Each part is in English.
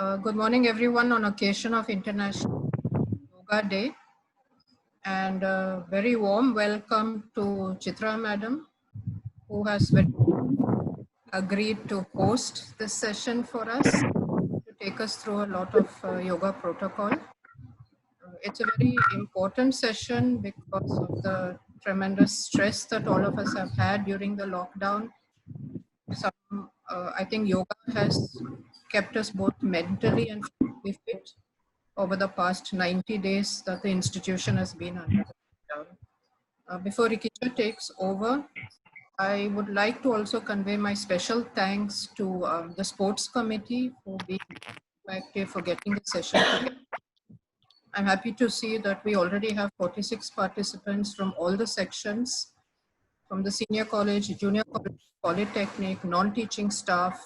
Good morning, everyone, on occasion of International Yoga Day. And a very warm welcome to Chitra Madam, who has agreed to host this session for us, to take us through a lot of yoga protocol. It's a very important session because of the tremendous stress that all of us have had during the lockdown. I think yoga has kept us both mentally and physically fit over the past 90 days that the institution has been under lockdown. Before Rikisha takes over, I would like to also convey my special thanks to the sports committee for being active, for getting the session together. I'm happy to see that we already have 46 participants from all the sections, from the senior college, junior college, polytechnic, non-teaching staff,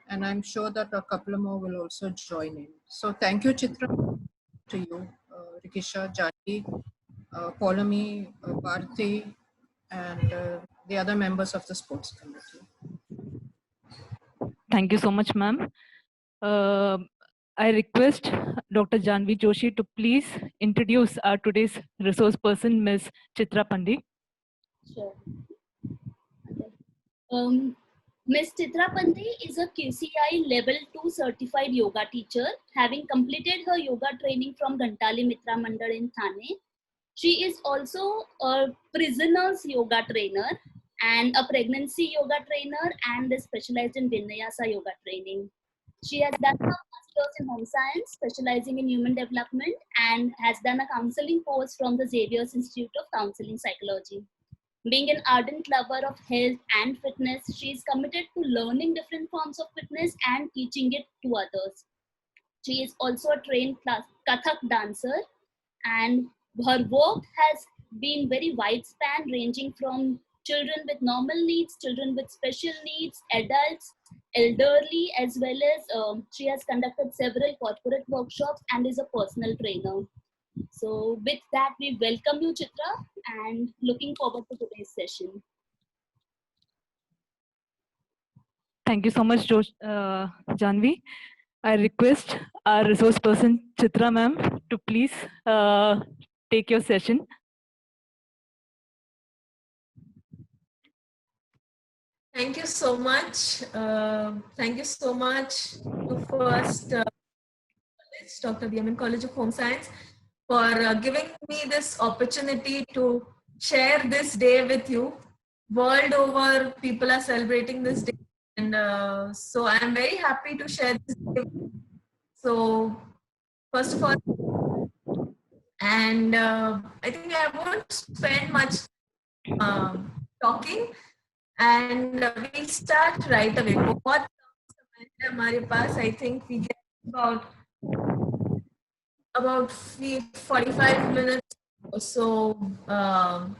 and I'm sure that a couple more will also join in. So thank you, Chitra, to you, Rikisha, Jati, Paulami, Bharti, and the other members of the sports committee. Thank you so much, ma'am. I request Dr. Janvi Joshi to please introduce our today's resource person, Ms. Chitra Pandey. Sure. Okay. Ms. Chitra Pandey is a QCI Level 2 certified yoga teacher, having completed her yoga training from Ghantali Mitra Mandal in Thane. She is also a prisoner's yoga trainer and a pregnancy yoga trainer and is specialized in Vinyasa yoga training. She has done her master's in home science, specializing in human development, and has done a counseling course from the Xavier's Institute of Counseling Psychology. Being an ardent lover of health and fitness, she is committed to learning different forms of fitness and teaching it to others. She is also a trained Kathak dancer, and her work has been very widespan, ranging from children with normal needs, children with special needs, adults, elderly, as well as she has conducted several corporate workshops and is a personal trainer. So with that, we welcome you, Chitra, and looking forward to today's session. Thank you so much, Janvi. I request our resource person, Chitra ma'am, to please take your session. Thank you so much. Thank you so much to first Dr. Yemen College of Home Science for giving me this opportunity to share this day with you. World over, people are celebrating this day, and so I'm very happy to share this day. So first of all, and I think I won't spend much talking, and we'll start right away. What I think we get about 45 minutes or so, and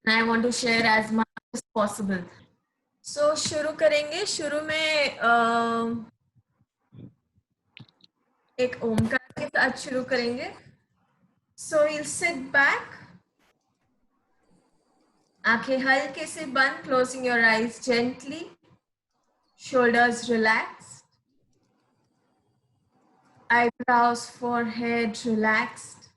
I want to share as much as possible. So शुरू करेंगे. शुरू में एक ओमकार के साथ शुरू करेंगे. So you'll sit back. आंखें हल्के से बंद, closing your eyes gently. Shoulders relaxed. Eyebrows, forehead relaxed.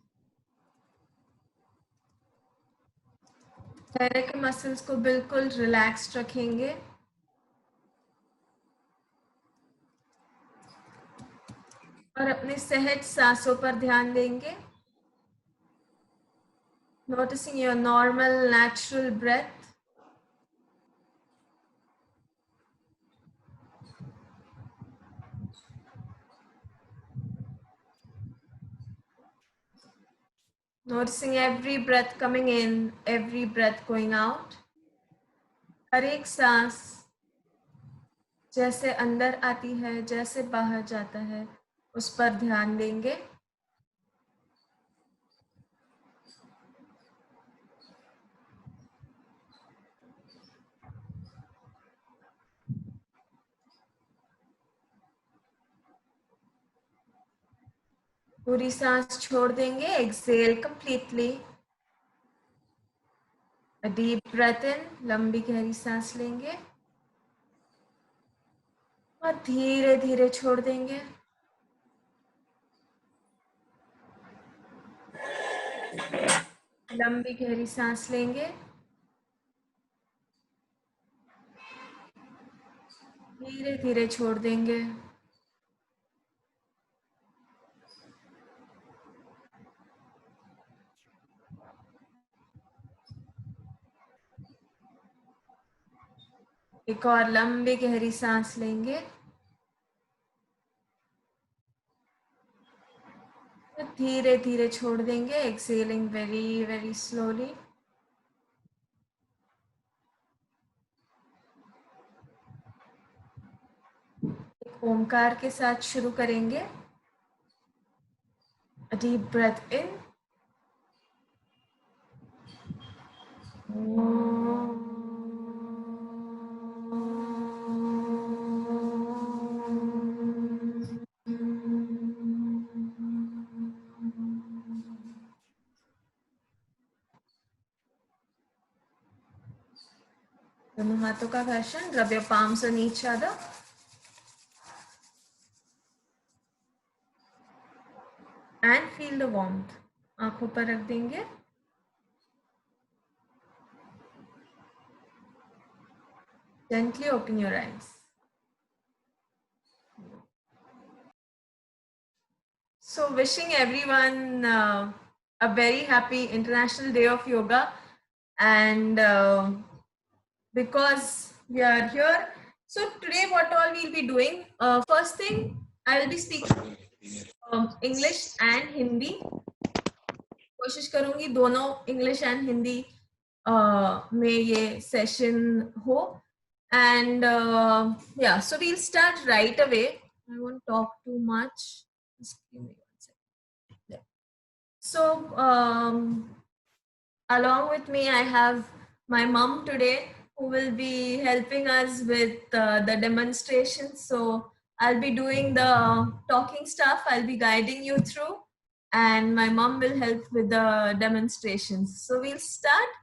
चेहरे के मसल्स को बिल्कुल रिलैक्स्ड रखेंगे. और अपने सहज सांसों पर ध्यान देंगे. Noticing your normal, natural breath. Noticing every breath coming in, every breath going out. हर एक सांस जैसे अंदर आती है, जैसे बाहर जाता है, उस पर ध्यान देंगे. पूरी सांस छोड़ देंगे. Exhale completely. A deep breath in, लंबी गहरी सांस लेंगे और धीरे धीरे छोड़ देंगे. लंबी गहरी सांस लेंगे, धीरे धीरे छोड़ देंगे। एक और लंबी गहरी सांस लेंगे, धीरे धीरे छोड़ देंगे, एक्सेलिंग वेरी वेरी स्लोली। एक ओमकार के साथ शुरू करेंगे। A deep breath in. दोनों हाथों का घर्षण, rub your palms on each other. And feel the warmth. आंखों पर रख देंगे। Gently open your eyes. So wishing everyone a very happy International Day of Yoga. And because we are here, so today what all we'll be doing, first thing I will be speaking English and Hindi. कोशिश करूंगी दोनों English and Hindi में ये session हो. And yeah, so we'll start right away. I won't talk too much. Just give me 1 second. Yeah. So along with me, I have my mom today who will be helping us with the demonstration. So I'll be doing the talking stuff. I'll be guiding you through, and my mom will help with the demonstrations. So we'll start.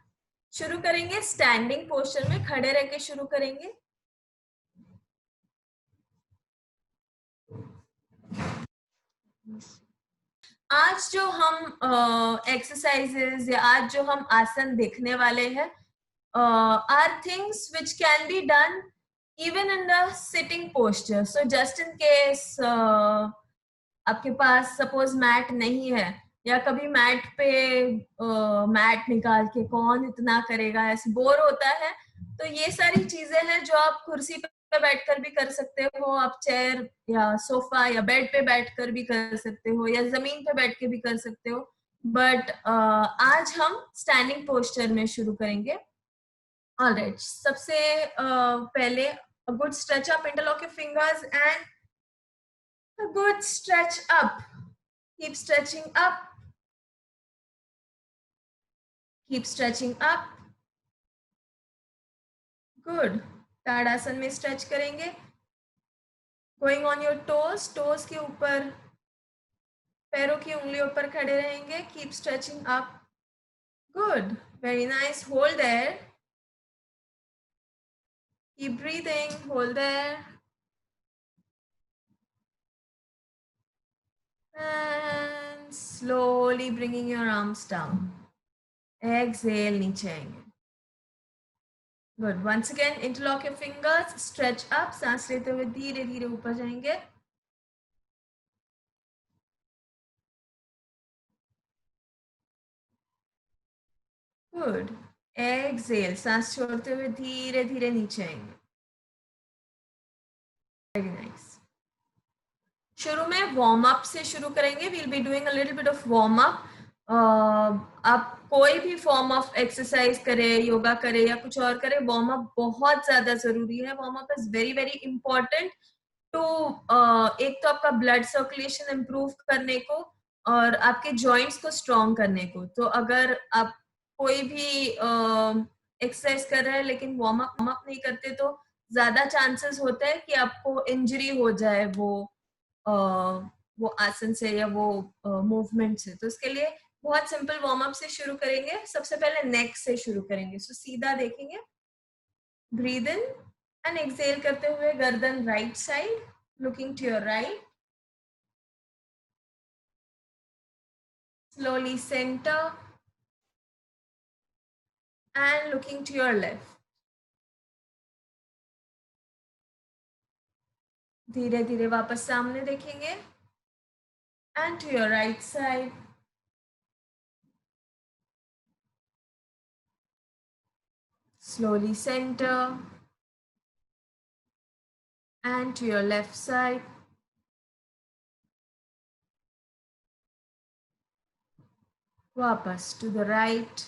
शुरू करेंगे standing posture में, खड़े रह के शुरू करेंगे. आज जो हम एक्सरसाइजेस या आज जो हम आसन देखने वाले हैं are things which can be done even in the sitting posture. So just in case आपके पास सपोज मैट नहीं है या कभी मैट पे मैट निकाल के कौन इतना करेगा, ऐसे बोर होता है, तो ये सारी चीजें हैं जो आप कुर्सी पे बैठकर भी कर सकते हो, आप चेयर या सोफा या बेड पे बैठकर भी कर सकते हो या जमीन पे बैठ के भी कर सकते हो. बट आज हम स्टैंडिंग पोस्चर में शुरू करेंगे. ऑलराइट, सबसे पहले a good stretch up, interlock your fingers and a good stretch up. Keep stretching up. Keep stretching up. Good. ताड़ासन में स्ट्रेच करेंगे. Going on your toes, toes के ऊपर, पैरों की उंगलियों पर खड़े रहेंगे. Keep stretching up. Good. Very nice. Hold there. Keep breathing. Hold there. And slowly bringing your arms down. Exhale, नीचे आएंगे. Good. Once again, interlock your fingers, stretch up. सांस लेते हुए धीरे धीरे ऊपर जाएंगे. Good. Exhale. सांस छोड़ते हुए धीरे धीरे नीचे आएंगे. Very nice. शुरू में वार्म अप से शुरू करेंगे. We'll be doing a little bit of warm up. आप कोई भी फॉर्म ऑफ एक्सरसाइज करे, योगा करे या कुछ और करे, वार्म अप बहुत ज्यादा जरूरी है. Warm up is very very important to एक तो आपका ब्लड सर्कुलेशन इंप्रूव करने को और आपके जॉइंट्स को स्ट्रॉन्ग करने को. तो अगर आप कोई भी एक्सरसाइज कर रहे हैं लेकिन वार्म अप नहीं करते तो ज्यादा चांसेस होते हैं कि आपको इंजरी हो जाए वो आसन से या वो मूवमेंट से. तो इसके लिए बहुत सिंपल वार्म अप से शुरू करेंगे. सबसे पहले नेक से शुरू करेंगे. सो सीधा देखेंगे, ब्रीद इन एंड एक्सहेल करते हुए गर्दन right side, looking to your right. Slowly centre, and looking to your left. धीरे धीरे वापस सामने देखेंगे and to your right side. Slowly center and to your left side. Wapas to the right.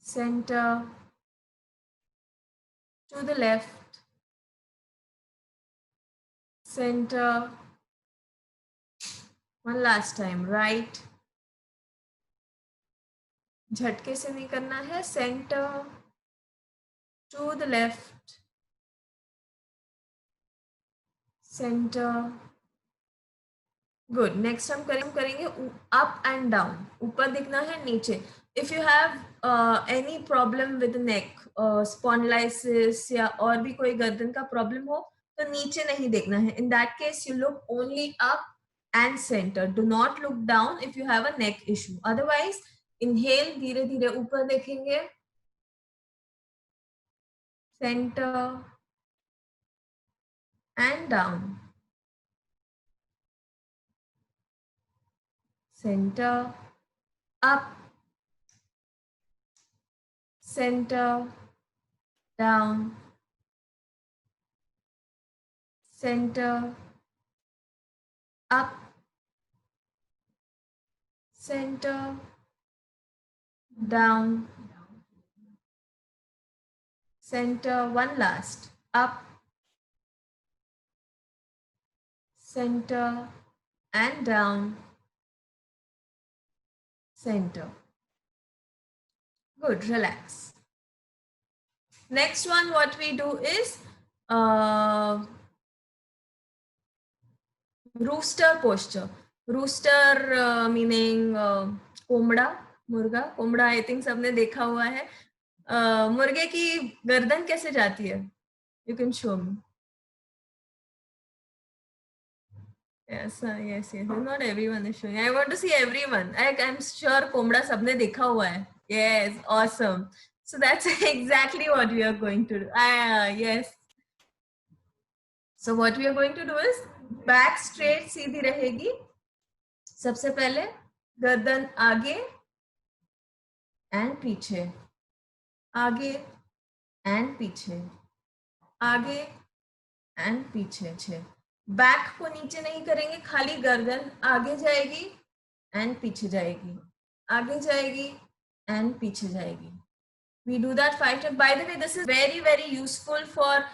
Center to the left. Center. One last time, right. झटके से नहीं करना है. Center to the left. Center. Good. Next हम करेंगे up and down. ऊपर दिखना है, नीचे. If you have any problem with the neck, spondylitis या और भी कोई गर्दन का problem हो, तो नीचे नहीं देखना है. In that case, you look only up and center. Do not look down if you have a neck issue. Otherwise, inhale, धीरे धीरे ऊपर देखेंगे. Center and down. Center, up, center, down, center, up, center, down, center. One last, up, center, and down, center. Good, relax. Next one, what we do is rooster posture. Rooster meaning कोमड़ा, मुर्गा. कोमड़ा I think सबने देखा हुआ है. मुर्गे की गर्दन कैसे जाती है? You can show me. Yes, yes. Not everyone is showing. I want to see everyone. I'm sure कोमड़ा सबने देखा हुआ है. Yes, awesome. So that's exactly what we are going to do. Yes. So what we are going to do is back straight सीधी रहेगी. सबसे पहले गर्दन आगे and पीछे, आगे and पीछे, आगे and पीछे. बैक को नीचे नहीं करेंगे, खाली गर्दन आगे जाएगी and पीछे जाएगी, आगे जाएगी and पीछे जाएगी. We do that 5 times. By the way, this is very very useful for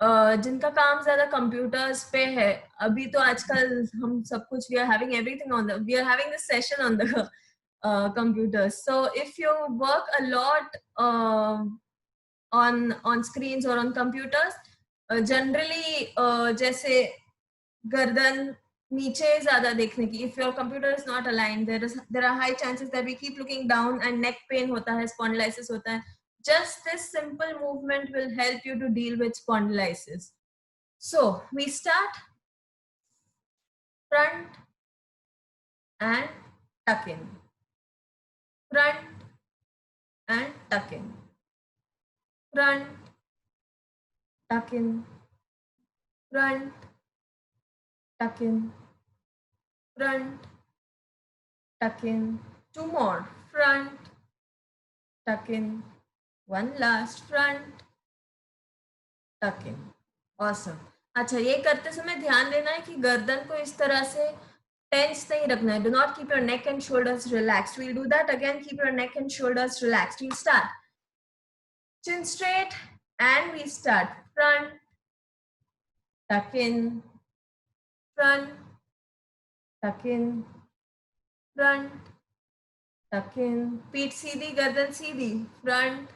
जिनका काम ज्यादा computers पे है. अभी तो आजकल हम सब कुछ we are having everything on the, we are having this session on the computers. So if you work a lot on screens or on computers, generally जैसे गर्दन नीचे ज्यादा देखने की. If your computer is not aligned, there are high chances that we keep looking down and neck pain होता है, spondylitis होता है. Just this simple movement will help you to deal with spondylitis. So we start front and tuck in, front and tuck in, front, tuck in, front, tuck in, front, tuck in. Two more, front, tuck in. One last, front, tuck in. Awesome. अच्छा, ये करते समय ध्यान देना है कि गर्दन को इस तरह से टेंस नहीं रखना है. Do not keep your neck and shoulders relaxed. We'll do that again. Keep your neck and shoulders relaxed. We'll start chin straight and we start front, tuck in, front, tuck in, front, tuck in. Feet सीधी, गर्दन सीधी, front,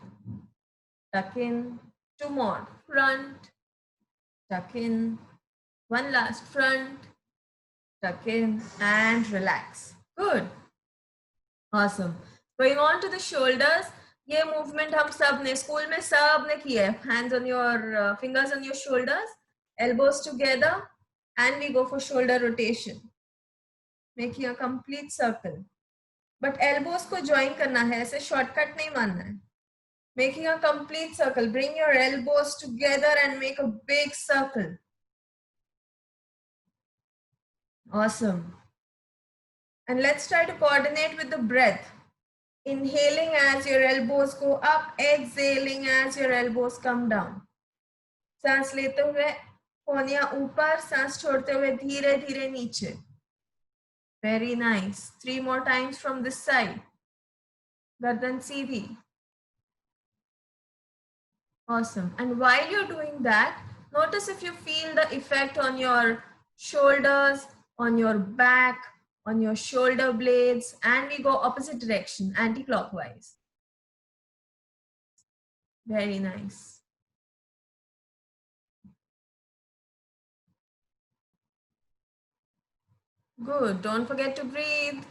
tuck in. Two more, front, tuck in. One last, front, tuck in, and relax. Good. Awesome. Going on to the shoulders. ये movement हम सब ने school में सब ने किया है. Hands on your fingers on your shoulders, elbows together, and we go for shoulder rotation, making a complete circle. But elbows को ज्वाइन करना है, ऐसे शॉर्टकट नहीं मानना है. Making a complete circle. Bring your elbows together and make a big circle. Awesome. And let's try to coordinate with the breath. Inhaling as your elbows go up, exhaling as your elbows come down. सांस लेते हुए कोहनियां ऊपर, सांस छोड़ते हुए धीरे धीरे नीचे. Very nice. 3 more times from this side. गर्दन सीधी. Awesome. And while you're doing that, notice if you feel the effect on your shoulders, on your back, on your shoulder blades, and we go opposite direction, anti-clockwise. Very nice. Good. Don't forget to breathe.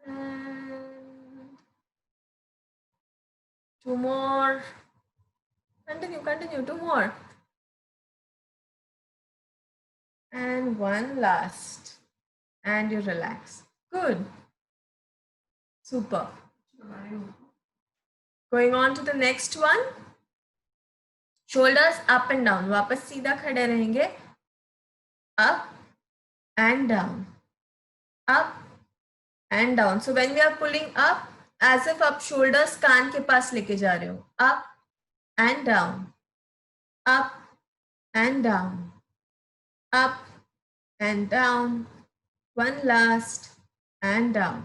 And 2 more. Continue, continue. 2 more. And 1 last. And you relax. Good. Super. Going on to the next one. Shoulders up and down. वापस सीधा खड़े रहेंगे. Up and down. Up and down. So when we are pulling up, as if आप shoulders कान के पास लेके जा रहे हो. Up and down. Up and down. Up and down. 1 last and down.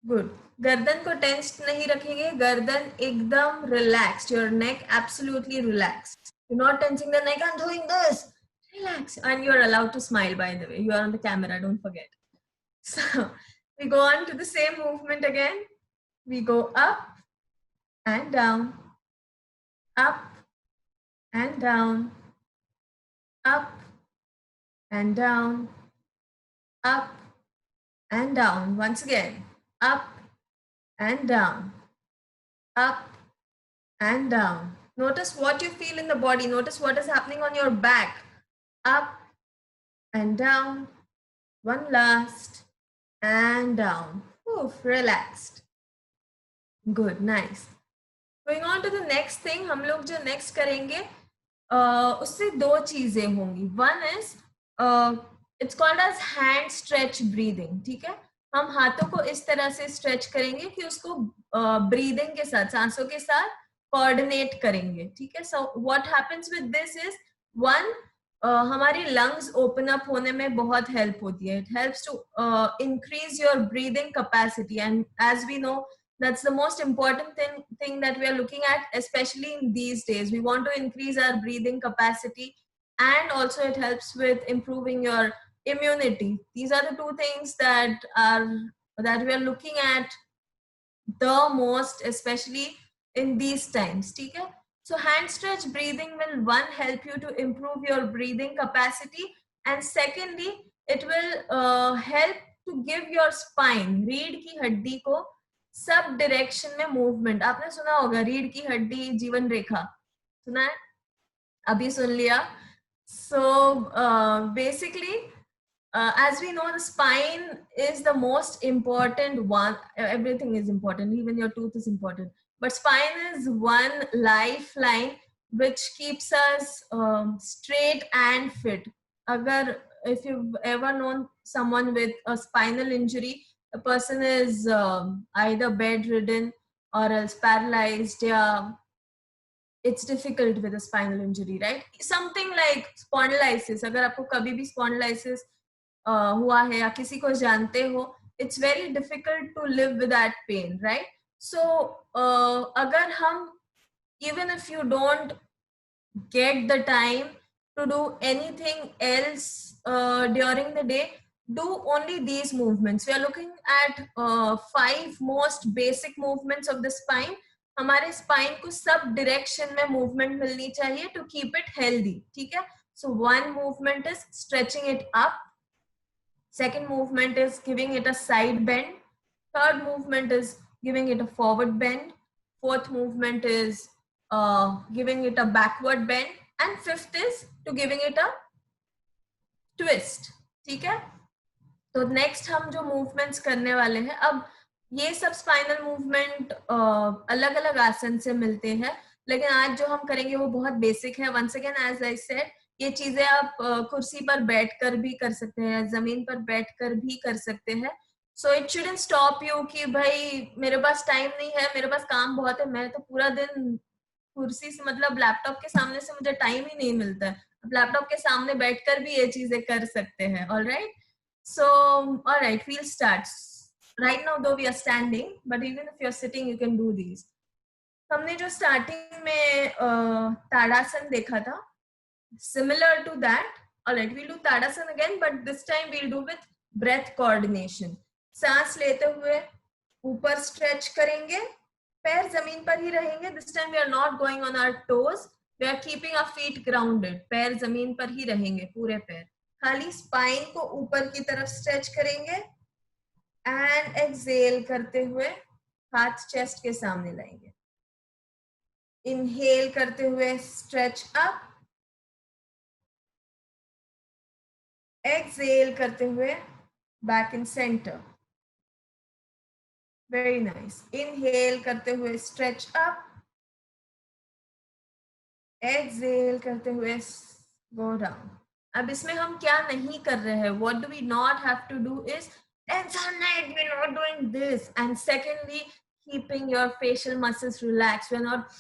Good. गर्दन को टेंस्ड नहीं रखेंगे. गर्दन एकदम relaxed. Your neck absolutely relaxed. You're not tensing the neck. I'm doing this. Relax. And you're allowed to smile, by the way. You are on the camera. Don't forget. So we go on to the same movement again. We go up and down. Up and down. Up and down. Up and down. Once again. Up and down. Up and down. Notice what you feel in the body. Notice what is happening on your back. Up and down. 1 last. And down. Oof, relaxed. Good, nice. Going on to the next thing. हम लोग जो next करेंगे उससे 2 चीजें होंगी. One is it's called as hand stretch breathing. ठीक है, हम हाथों को इस तरह से स्ट्रेच करेंगे कि उसको ब्रीदिंग के साथ, सांसों के साथ कोऑर्डिनेट करेंगे. ठीक है. So what happens with this is one, हमारी लंग्स ओपन अप होने में बहुत हेल्प होती है. It helps to increase your breathing capacity, and as we know that's the most important thing that we are looking at, especially in these days. We want to increase our breathing capacity, and also it helps with improving your immunity. These are the 2 things that we are looking at the most, especially in these times. Okay? So hand stretch breathing will, one, help you to improve your breathing capacity, and secondly it will help to give your spine, रीढ़ की हड्डी को sub direction में movement. आपने सुना होगा रीढ़ की हड्डी जीवन रेखा, सुना है? अभी सुन लिया. So basically as we know, the spine is the most important one. Everything is important, even your tooth is important, but spine is one lifeline which keeps us straight and fit. Agar, if you've ever known someone with a spinal injury, the person is either bedridden or else paralyzed. Yeah, it's difficult with a spinal injury, right? Something like spondylitis. अगर आपको कभी भी spondylitis हुआ है या किसी को जानते हो, it's very difficult to live with that pain, right? So अगर हम, even if you don't get the time to do anything else during the day, do only these movements. We are looking at 5 most basic movements of the spine. हमारे spine को sub direction में movement मिलनी चाहिए to keep it healthy. ठीक है. So one movement is stretching it up. Second movement is giving it a side bend. Third movement is giving it a forward bend. Fourth movement is giving it a backward bend. and fifth is to giving it a twist. ठीक है? तो next हम जो movements करने वाले हैं, अब ये सब स्पाइनल मूवमेंट अलग अलग आसन से मिलते हैं, लेकिन आज जो हम करेंगे वो बहुत बेसिक है. Once again as I said, ये चीजें आप कुर्सी पर बैठकर भी कर सकते हैं, जमीन पर बैठकर भी कर सकते हैं. So it shouldn't stop you कि भाई मेरे पास टाइम नहीं है, मेरे पास काम बहुत है, मैं तो पूरा दिन कुर्सी से मतलब लैपटॉप के सामने से मुझे टाइम ही नहीं मिलता है. आप लैपटॉप के सामने बैठकर भी ये चीजें कर सकते हैं. Alright, so all right, we'll start. Right now though we are standing, but even if you're sitting you can do these. हमने जो स्टार्टिंग में ताड़ासन देखा था, similar to that. All right, we'll do tadasana again, but this time we'll do with breath coordination. सांस लेते हुए ऊपर stretch करेंगे, पैर जमीन पर ही रहेंगे. This time we are not going on our toes, we are keeping our feet grounded. पैर जमीन पर ही रहेंगे, पूरे पैर. खाली स्पाइन को ऊपर की तरफ स्ट्रेच करेंगे एंड एक्सहेल करते हुए हाथ चेस्ट के सामने लाएंगे. इनहेल करते हुए स्ट्रेच अप, एक्सहेल करते हुए back in centre. Very nice. Inhale करते हुए स्ट्रेच अप, एक्सहेल करते हुए गो डाउन. अब इसमें हम क्या नहीं कर रहे हैं, what do we not have to do is, and tonight we're not doing this, and secondly keeping your facial muscles relaxed. We're not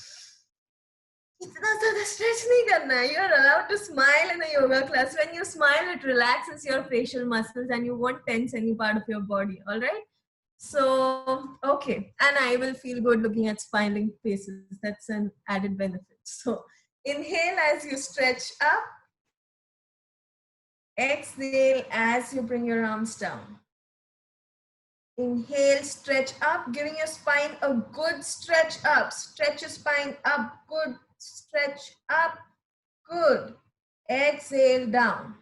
इतना ज़्यादा stretch नहीं करना है. You're allowed to smile in a yoga class. When you smile, it relaxes your facial muscles and you won't tense any part of your body. All right, so okay, and I will feel good looking at smiling faces. That's an added benefit. So inhale as you stretch up, exhale as you bring your arms down. Inhale, stretch up, giving your spine a good stretch up. Stretch your spine up, good. Stretch up, good. Exhale down.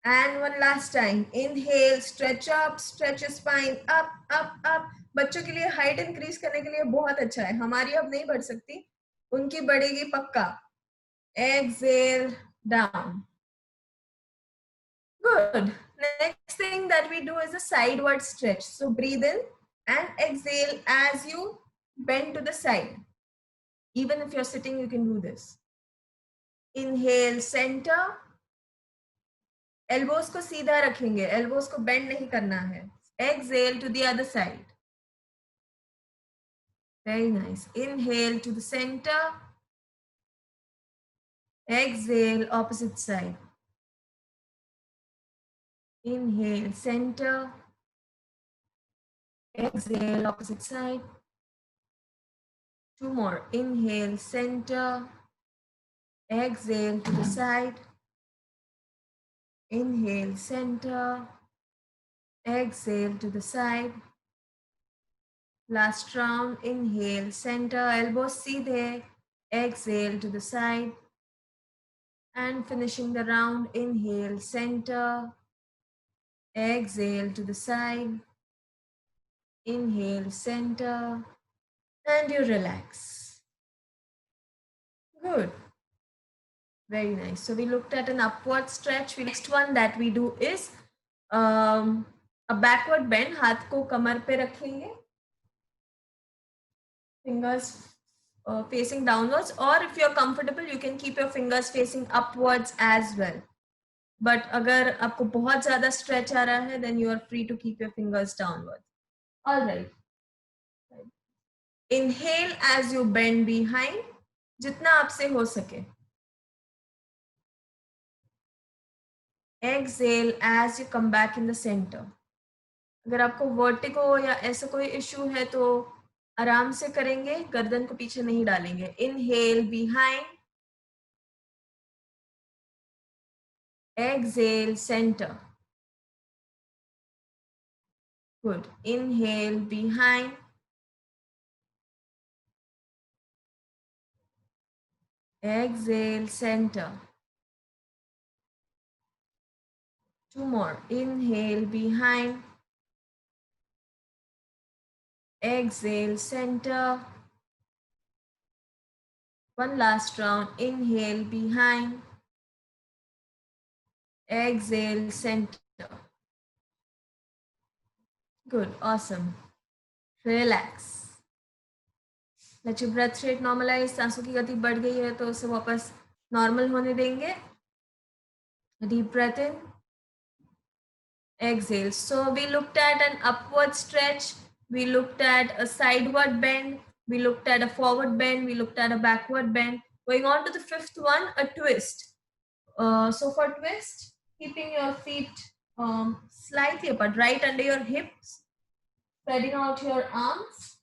And one last time. Inhale, stretch up, stretch your spine up, up, up. बच्चों के लिए height increase करने के लिए बहुत अच्छा है. हमारी अब नहीं बढ़ सकती, उनकी बढ़ेगी पक्का. Exhale down. Good. Next thing that we do is a sideward stretch. So breathe in and exhale as you bend to the side. Even if you're sitting, you can do this. Inhale, center. Elbows को सीधा रखेंगे, elbows को bend नहीं करना है. Exhale to the other side. Very nice. Inhale to the center. Exhale, opposite side. Inhale, center. Exhale, opposite side. Two more. Inhale, center. Exhale to the side. Inhale, center. Exhale to the side. Last round. Inhale, center. Elbows seedhe. Exhale to the side. And finishing the round. Inhale, center. Exhale to the side. Inhale, center. And you relax. Good. Very nice. So we looked at an upward stretch. Next one that we do is a backward bend. हाथ को कमर पे रखेंगे. Fingers facing downwards, or if you're comfortable, you can keep your fingers facing upwards as well. But अगर आपको बहुत ज़्यादा stretch आ रहा है, then you are free to keep your fingers downwards. All right. Inhale as you bend behind, जितना आपसे हो सके. Exhale as you come back in the center. अगर आपको vertigo या ऐसा कोई issue है तो आराम से करेंगे, गर्दन को पीछे नहीं डालेंगे. Inhale behind. Exhale center. Good. Inhale behind. Exhale center. Two more. Inhale behind. Exhale center. One last round. Inhale behind. Exhale center. Good. Awesome. Relax. Let your breath rate normalize. सांसों की गति बढ़ गई है तो उसे वापस नॉर्मल होने देंगे. Deep breath in. Exhale. So we looked at an upward stretch. We looked at a sideward bend. We looked at a forward bend. We looked at a backward bend. Going on to the fifth one, a twist. So for twist, keeping your feet slightly apart, right under your hips, spreading out your arms.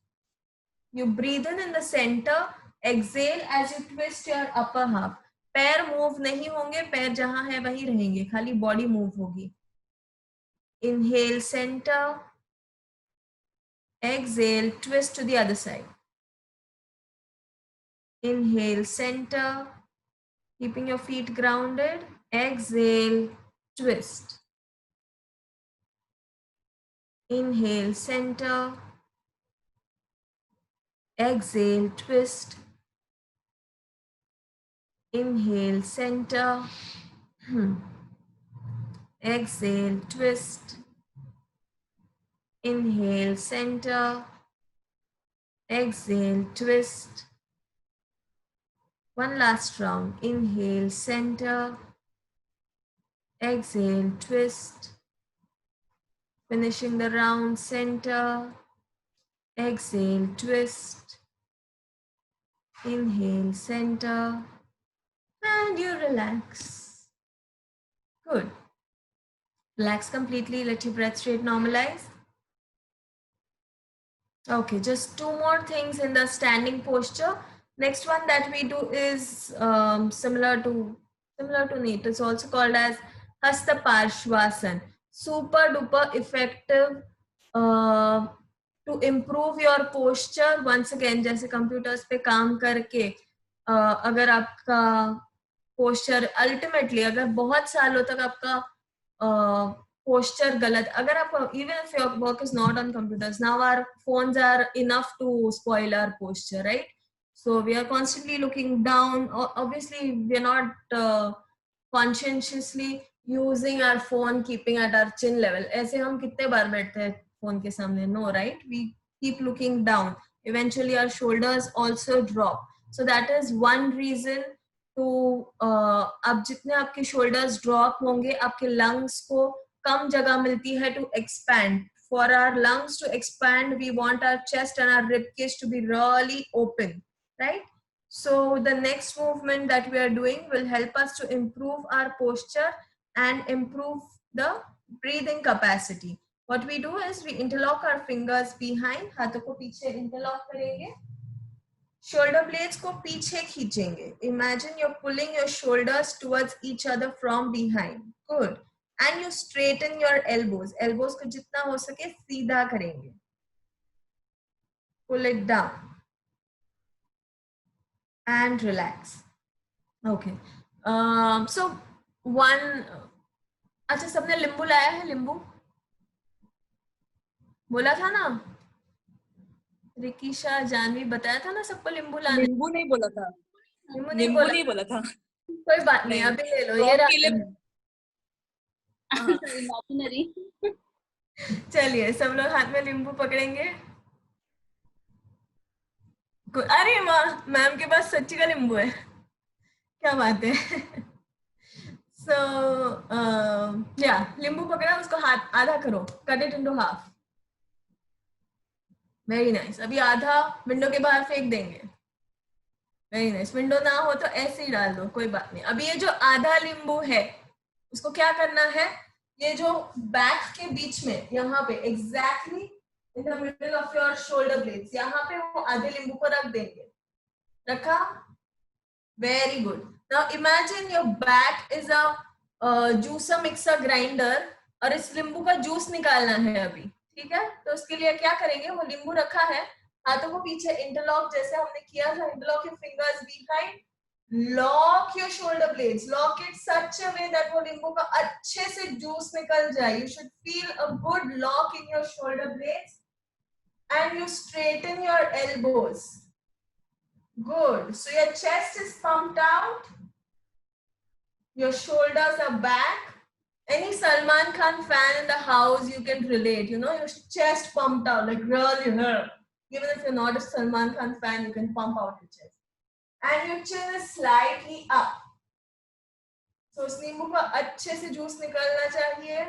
You breathe in the center. Exhale as you twist your upper half. पैर move नहीं होंगे, पैर जहां है वहीं रहेंगे, खाली body move होगी. Inhale center. Exhale, twist to the other side. Inhale center, keeping your feet grounded. Exhale, twist. Inhale center. Exhale, twist. Inhale center. Exhale, twist. Inhale center. Exhale, twist. One last round. Inhale center. Exhale, twist. Finishing the round, center. Exhale, twist. Inhale, center. And you relax. Good. Relax completely. Let your breath rate normalize. Okay, just two more things in the standing posture. Next one that we do is similar to NEAT. It's also called as Hasta Parshvasan. Super duper effective to improve your posture. Once again, जैसे computers पे काम करके अगर आपका posture ultimately अगर बहुत सालों तक आपका posture गलत, अगर आप even if your work is not on computers, now our phones are enough to spoil our posture, right? So we are constantly looking down. Obviously, we are not conscientiously using our phone, keeping at our chin level. ऐसे हम कितने बार बैठते हैं phone के सामने? No, right? We keep looking down. Eventually, our shoulders also drop. So that is one reason to अब जितने आपके shoulders drop होंगे, आपके lungs को कम जगह मिलती है to expand. For our lungs to expand, we want our chest and our rib cage to be really open, right? So the next movement that we are doing will help us to improve our posture and improve the breathing capacity. What we do is we interlock our fingers behind, हाथों को पीछे interlock करेंगे, shoulder blades को पीछे खींचेंगे. Imagine you're pulling your shoulders towards each other from behind. Good. And you straighten your elbows. Elbows को जितना हो सके सीधा करेंगे. Pull it down. And relax. Okay. So one. अच्छा सबने लिंबू लाया है? लिंबू बोला था ना, रिकीशा जानवी बताया था ना सबको लिंबू लाने. लिंबू नहीं बोला था. लिंबू लिंबू नहीं बोला था. कोई बात नहीं, अभी ले लो. ये इमेजिनरी. चलिए सब लोग हाथ में लिंबू पकड़ेंगे. अरे वाह, मैम के पास सच्ची का लिंबू है, क्या बात है. So लिंबू पकड़ा, उसको हाथ आधा करो, cut it into half. Very nice. अभी आधा विंडो के बाहर फेंक देंगे. Very nice. विंडो ना हो तो ऐसे ही डाल दो, कोई बात नहीं. अभी ये जो आधा नींबू है उसको क्या करना है, ये जो बैक के बीच में यहाँ पे exactly in the middle of your shoulder blades, यहाँ पे वो आधे नींबू को रख देंगे. रखा? Very good. Now imagine your back is a juicer mixer grinder और इस नींबू का जूस निकालना है अभी. ठीक है, तो उसके लिए क्या करेंगे, वो नींबू रखा है, हाथों को पीछे इंटरलॉक जैसे हमने किया था. Interlock your fingers behind, lock your shoulder blades, lock it such a way that वो नींबू का अच्छे से जूस निकल जाए. You should feel a good lock in your shoulder blades and you straighten your elbows. Good. So your chest is pumped out. Your shoulders are back. Any Salman Khan fan in the house, you can relate. You know, your chest pumped out, like really hurt. Even if you're not a Salman Khan fan, you can pump out your chest. And your chin is slightly up. So उस नींबू का अच्छे से juice निकलना चाहिए.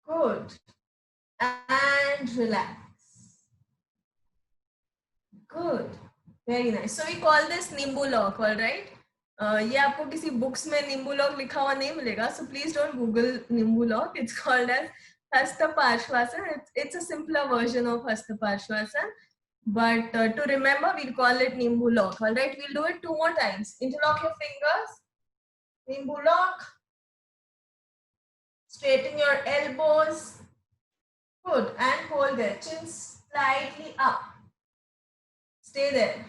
Good. And relax. Good. Very nice. So we call this नींबू lock, all right? ये आपको किसी बुक्स में नींबू लॉक लिखा हुआ नहीं मिलेगा, so please don't Google नींबू lock. It's called as Hasta Parshvasana. It's a simpler version of Hasta Parshvasana, but to remember, we'll call it नींबू lock. All right, we'll do it 2 more times. Interlock your fingers. नींबू lock. Straighten your elbows. Good, and hold there. Chin slightly up. Stay there.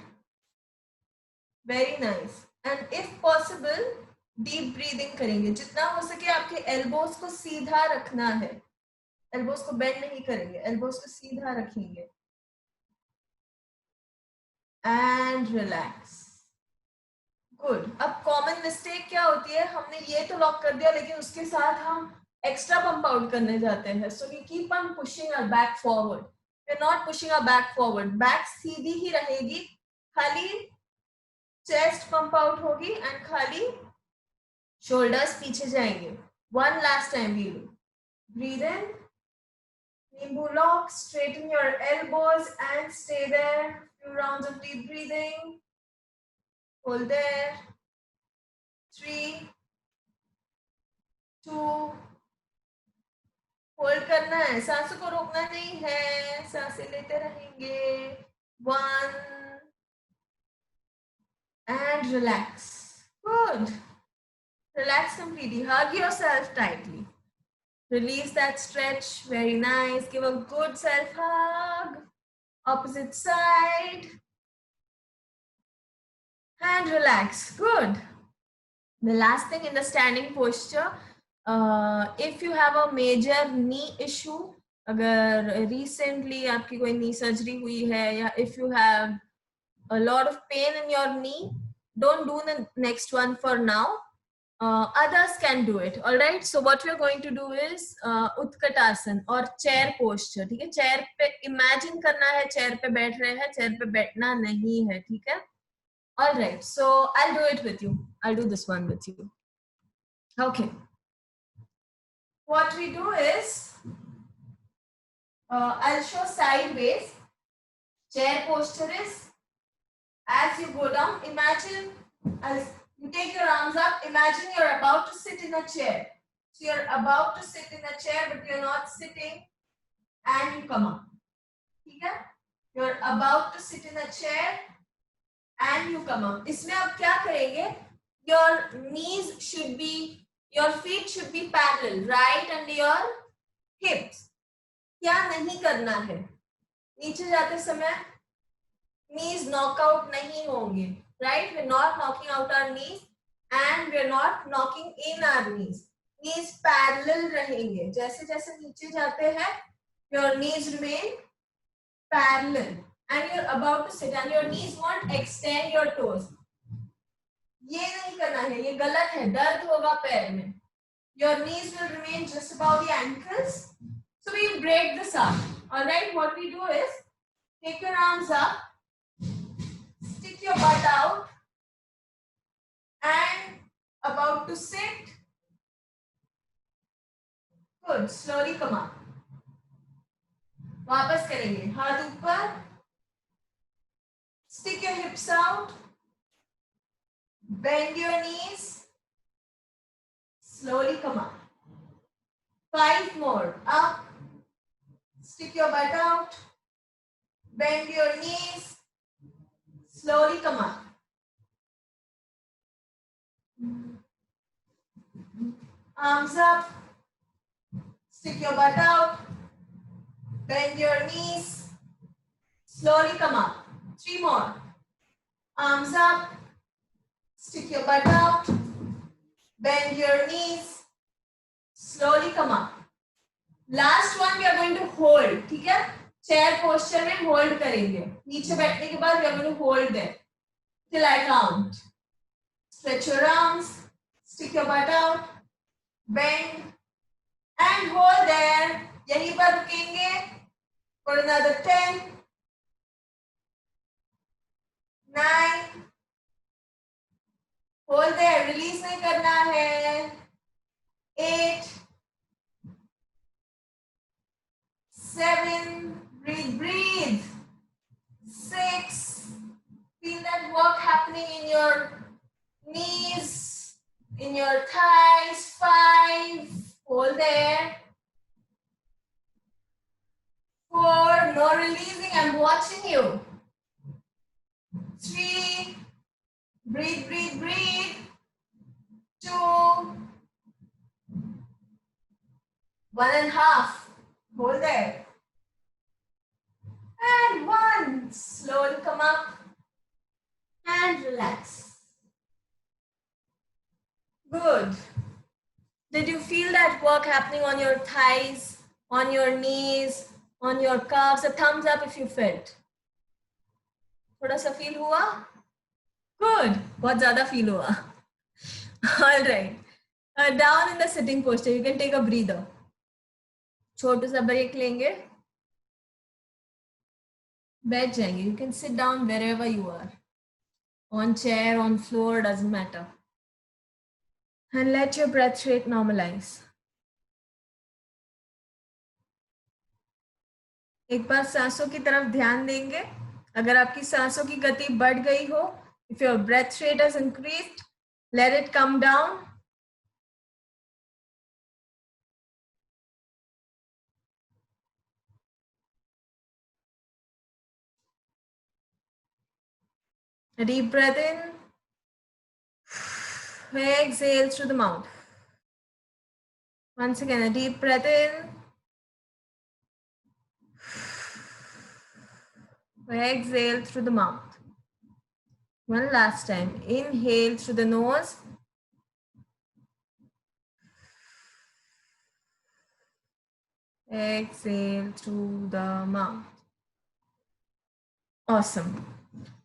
Very nice. And if possible, deep breathing करेंगे. जितना हो सके आपके elbows को सीधा रखना है. Elbows को bend नहीं करेंगे. Elbows को सीधा रखेंगे. And relax. Good. अब common mistake क्या होती है? हमने ये तो lock कर दिया, लेकिन उसके साथ हम extra pump out करने जाते हैं. So we keep on pushing our back forward. We're not pushing our back forward. Back सीधी ही रहेगी. खाली chest pump out होगी and खाली shoulders पीछे जाएंगे. One last time we do. Breathe in. नींबू lock. Straighten your elbows and stay there. Few rounds of deep breathing. Hold there. 3, 2. Hold करना है, सांसों को रोकना नहीं है, सांसें लेते रहेंगे. 1 and relax. Good. Relax completely. Hug yourself tightly. Release that stretch. Very nice. Give a good self hug. Opposite side. And relax. Good. The last thing in the standing posture. If you have a major knee issue, अगर recently आपकी कोई knee surgery हुई है, या if you have a lot of pain in your knee, don't do the next one for now. Others can do it. All right. So what we are going to do is Utkatasana और chair posture. ठीक है? Chair पे imagine करना है, chair पे बैठ रहे हैं, chair पे बैठना नहीं है. ठीक है? All right. So I'll do it with you. I'll do this one with you. Okay. What we do is, I'll show sideways. Chair posture is, as you go down, imagine, you take your arms up, imagine you're about to sit in a chair. So you're about to sit in a chair, but you're not sitting, and you come up. Okay? You're about to sit in a chair, and you come up. इसमें आप क्या करेंगे? Your knees should be, your feet should be parallel, right under your hips. क्या नहीं करना है? नीचे जाते समय knees knock out नहीं होंगे, right? We're not knocking out our knees and we're not knocking in our knees. Knees parallel रहेंगे. जैसे जैसे नीचे जाते हैं, your knees remain parallel and you're about to sit and your knees won't extend your toes. ये नहीं करना है, ये गलत है, दर्द होगा पैर में. Your knees will remain just above the ankles. So we break this up. All right, what we do is take your arms up, stick your butt out, and about to sit. Good. Slowly come up. वापस करेंगे. हाथ ऊपर. Stick your hips out. Bend your knees. Slowly come up. 5 more. Up. Stick your butt out. Bend your knees. Slowly come up. Arms up. Stick your butt out. Bend your knees. Slowly come up. 3 more. Arms up. Stick your butt out. Bend your knees. Slowly come up. Last one we are going to hold. ठीक है? Chair posture में hold करेंगे. नीचे बैठने के बाद we are going to hold there till I count. Stretch your arms, stick your butt out, bend and hold there. यहीं पर रुकेंगे for another 10, 9. hold there, release नहीं करना है. 8, 7, breathe. 6, feel that work happening in your knees, in your thighs. 5, hold there. 4, no releasing, I'm watching you. 3, breathe. 2, 1.5, hold there. And 1, slowly come up and relax. Good. Did you feel that work happening on your thighs, on your knees, on your calves? A thumbs up if you felt. थोड़ा सा feel हुआ? Good. बहुत ज़्यादा feel हुआ. All right. Down in the sitting posture, you can take a breather. छोटा सा break लेंगे. बैठ जाएंगे. You can sit down wherever you are. On chair, on floor, doesn't matter. And let your breath rate normalize. एक बार सांसों की तरफ ध्यान देंगे. अगर आपकी सांसों की गति बढ़ गई हो, if your breath rate has increased, let it come down. A deep breath in. Exhale through the mouth. Once again, a deep breath in. Exhale through the mouth. One last time. Inhale through the nose. Exhale through the mouth. Awesome.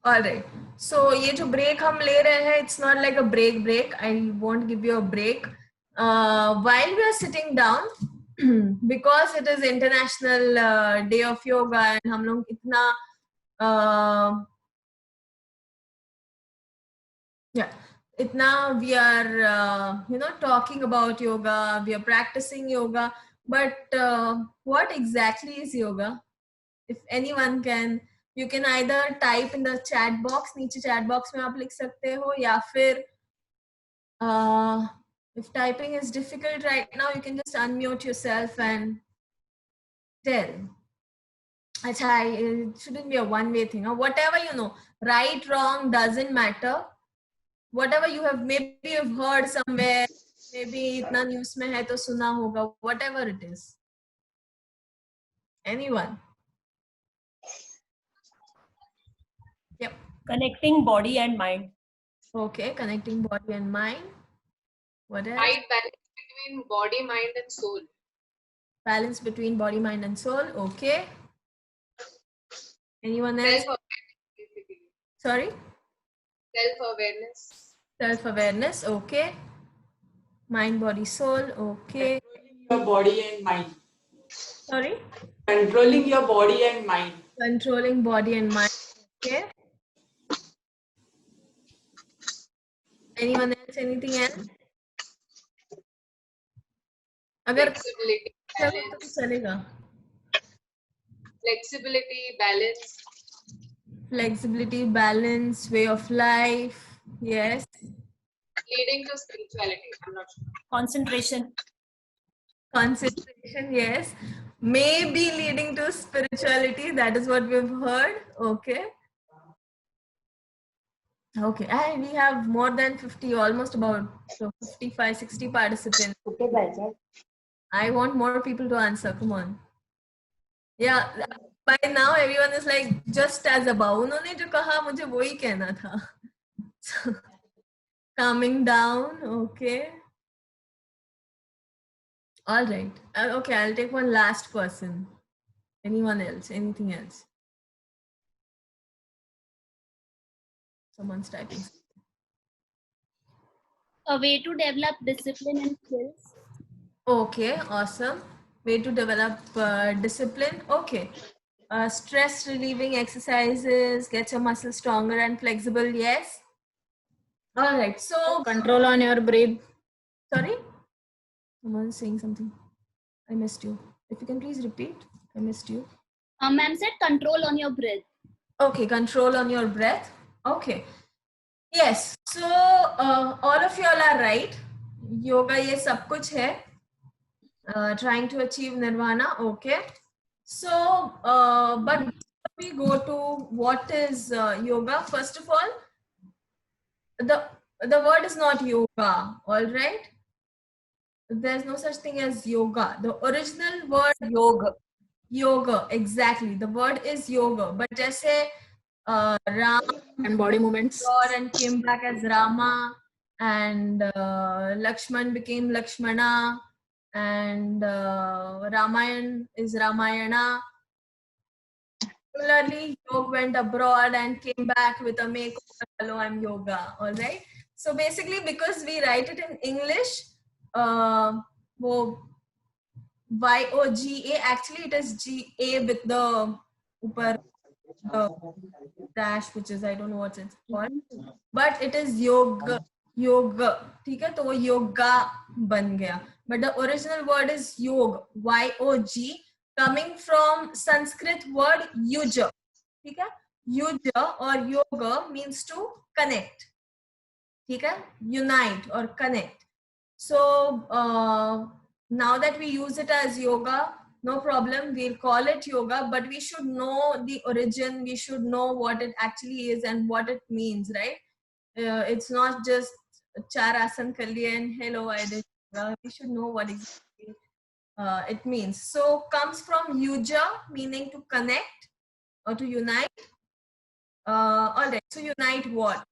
All right. So ये जो break हम ले रहे हैं, it's not like a break. I won't give you a break. While we are sitting down, because it is International Day of Yoga and हम लोग इतना itna we are talking about yoga, we are practicing yoga, but what exactly is yoga? If anyone can, you can either type in the chat box, नीचे chat box में आप लिख सकते हो, या फिर if typing is difficult right now, you can just unmute yourself and tell. Achha, it shouldn't be a one-way thing. Or whatever you know, right, wrong, doesn't matter. Whatever you have, maybe you've heard somewhere, maybe itna news mein hai to suna hoga, whatever it is. Anyone? Yep. Connecting body and mind. Okay, connecting body and mind. What else? Right balance between body, mind, and soul. Balance between body, mind, and soul. Okay. Anyone else? Self-awareness, basically. Sorry? Self-awareness. Self-awareness. Okay. Mind, body, soul. Okay. Controlling your body and mind. Sorry? Controlling your body and mind. Controlling body and mind. Okay. Anyone else? Anything else? अगर Flexibility, तो balance. चलेगा. Flexibility, balance. Flexibility, balance, way of life. Yes. Leading to spirituality. I'm not sure. Concentration. Concentration, yes. Maybe leading to spirituality. That is what we've heard. Okay. Okay. And we have more than 50, almost about 55, 60 participants. I want more people to answer. Come on. Yeah. By now, everyone is like, just as above. उन्होंने जो कहा मुझे वही कहना था. So, calming down. Okay. All right. Okay, I'll take one last person. Anyone else? Anything else? Someone's typing. A way to develop discipline and skills. Okay, awesome. Way to develop discipline. Okay. Stress relieving exercises, get your muscles stronger and flexible. Yes. All right. So, Control on your breath. sorry. Someone's saying something. I missed you. If you can please repeat. I missed you. Ma'am said control on your breath. Okay, control on your breath. Okay. Yes. So, all of you all are right. Yoga ये सब कुछ है. Trying to achieve nirvana. Okay. So, but we go to what is yoga. First of all, the word is not yoga. All right. There's no such thing as yoga. The original word Yoga. yoga. Exactly. The word is yoga. But just say Ram And body movements. and came back as Rama, and Lakshman became Lakshmana, and Ramayan is Ramayana. Similarly, Yoga went abroad and came back with a makeover. Hello, I'm Yoga. All right. So basically, because we write it in English, YOGA, actually it is GA with the upar dash, which is I don't know what it's called, but it is yoga. ठीक है, तो वो yoga बन गया. But the original word is yog, YOG, coming from Sanskrit word yuja. ठीक है, yuja or yoga means to connect. ठीक है, unite or connect. So now that we use it as yoga, no problem, we'll call it yoga, but we should know the origin, we should know what it actually is and what it means, right? It's not just char asan kar liye and hello, I did yoga. We should know what exactly it means. So comes from yuja, meaning to connect or to unite. All right, so unite what?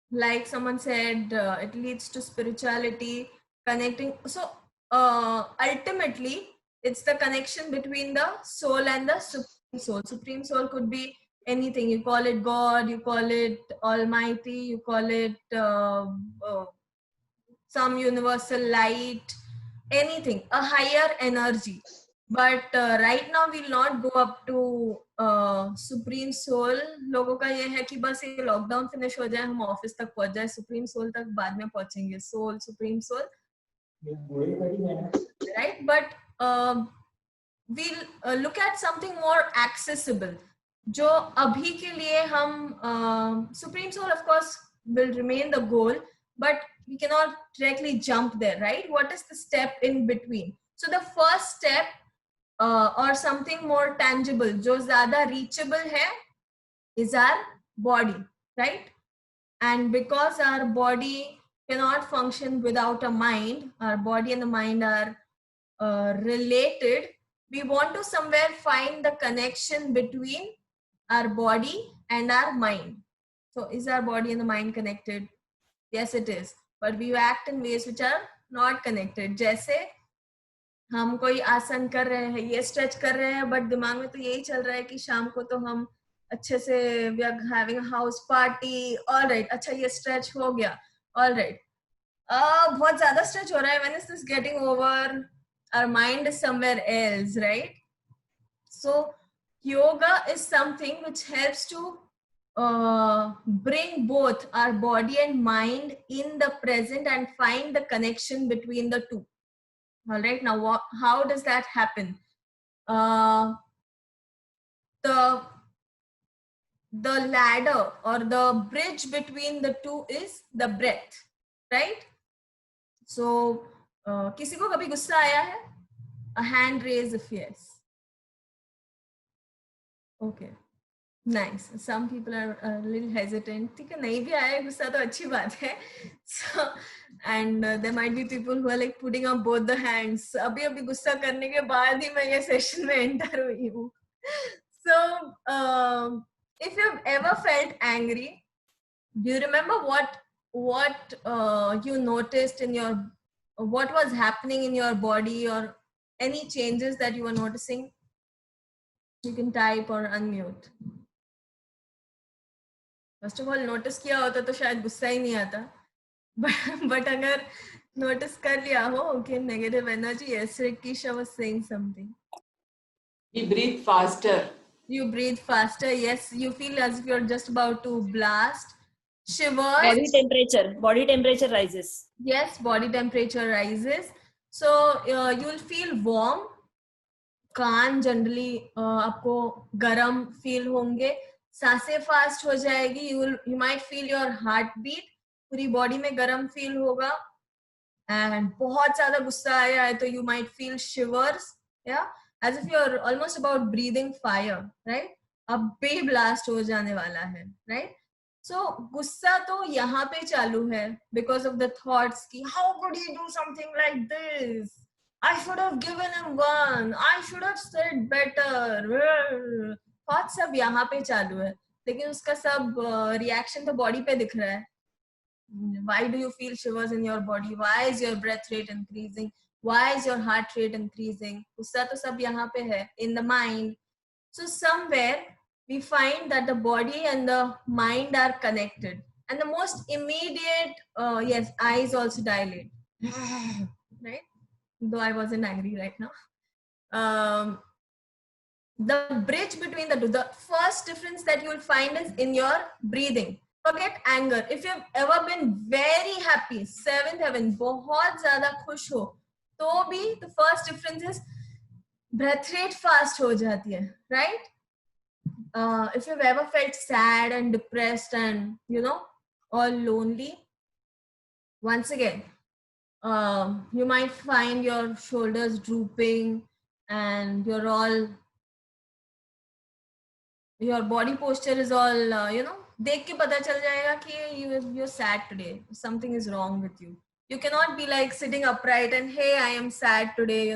Like someone said, it leads to spirituality, connecting. So ultimately, it's the connection between the soul and the supreme soul. Supreme soul could be anything. You call it God, you call it Almighty, you call it some universal light, anything, a higher energy. But right now we'll not go up to supreme soul. लोगों का ये है कि बस ये lockdown finish हो जाए, हम ऑफिस तक पहुंच जाए, सुप्रीम सोल तक बाद में पहुंचेंगे. Soul, supreme soul, right? But we'll look at something more accessible. जो अभी के लिए हम supreme soul of course will remain the goal, but we cannot directly jump there, right? What is the step in between? So the first step or something more tangible, जो ज़्यादा reachable है, is our body, right? And because our body cannot function without a mind, our body and the mind are related, we want to somewhere find the connection between our body and our mind. So is our body and the mind connected? Yes, it is. But we act in ways which are not connected. जैसे हम कोई आसन कर रहे हैं, ये stretch कर रहे हैं, बट दिमाग में तो यही चल रहा है कि शाम को तो हम अच्छे से we are having a house party. All right, अच्छा ये स्ट्रेच हो गया. All right, बहुत ज्यादा स्ट्रेच हो रहा है. When is this getting over? Our mind is somewhere else, right? So yoga is something which helps to bring both our body and mind in the present and find the connection between the two. All right, now how does that happen? The ladder or the bridge between the two is the breath, right? So किसी को कभी गुस्सा आया है? A hand raise if yes. Okay, nice. Some people are a little hesitant. ठीक है, नहीं भी आया गुस्सा तो अच्छी बात है. So and there might be people who are like putting up both the hands. अभी गुस्सा करने के बाद ही मैं ये सेशन में एंटर हुई हूँ. So if you've ever felt angry, do you remember what you noticed in your, what was happening in your body or any changes that you were noticing? You can type or unmute. First of all, notice किया होता तो शायद गुस्सा ही नहीं आता. But अगर notice कर लिया हो, okay, negative energy. Yes, Rikisha was saying something. We breathe faster. You breathe faster. Yes, you feel as if you're just about to blast. Shivers. Body temperature rises. Yes, body temperature rises. So you'll feel warm. Can't generally आपको गरम feel होंगे. सांसें fast हो जाएगी. You might feel your heart beat. पूरी body में गरम feel होगा. And बहुत ज्यादा गुस्सा आया है तो you might feel shivers. Yeah, as if you're almost about breathing fire, right? अब भी blast हो जाने वाला है, right? So गुस्सा तो यहाँ पे चालू है because of the thoughts कि how could he do something like this? I should have given him one. I should have said better. Thoughts सब यहाँ पे चालू है, लेकिन उसका सब reaction तो body पे दिख रहा है. Why do you feel shivers in your body? Why is your breath rate increasing? Why is your heart rate increasing? गुस्सा तो सब यहाँ पे है, in the mind. So somewhere we find that the body and the mind are connected. And the most immediate, yes, eyes also dilate. Right? Though I wasn't angry right now. The bridge between the two, the first difference that you will find is in your breathing. Forget anger. If you've ever been very happy, seventh heaven, बहुत ज़्यादा खुश हो, तो भी the first difference is breath rate fast हो जाती है, right? If you've ever felt sad and depressed and all lonely, once again, you might find your shoulders drooping and your body posture is all देख के पता चल जाएगा कि you're sad today. Something is wrong with you. You cannot be like sitting upright and hey, I am sad today.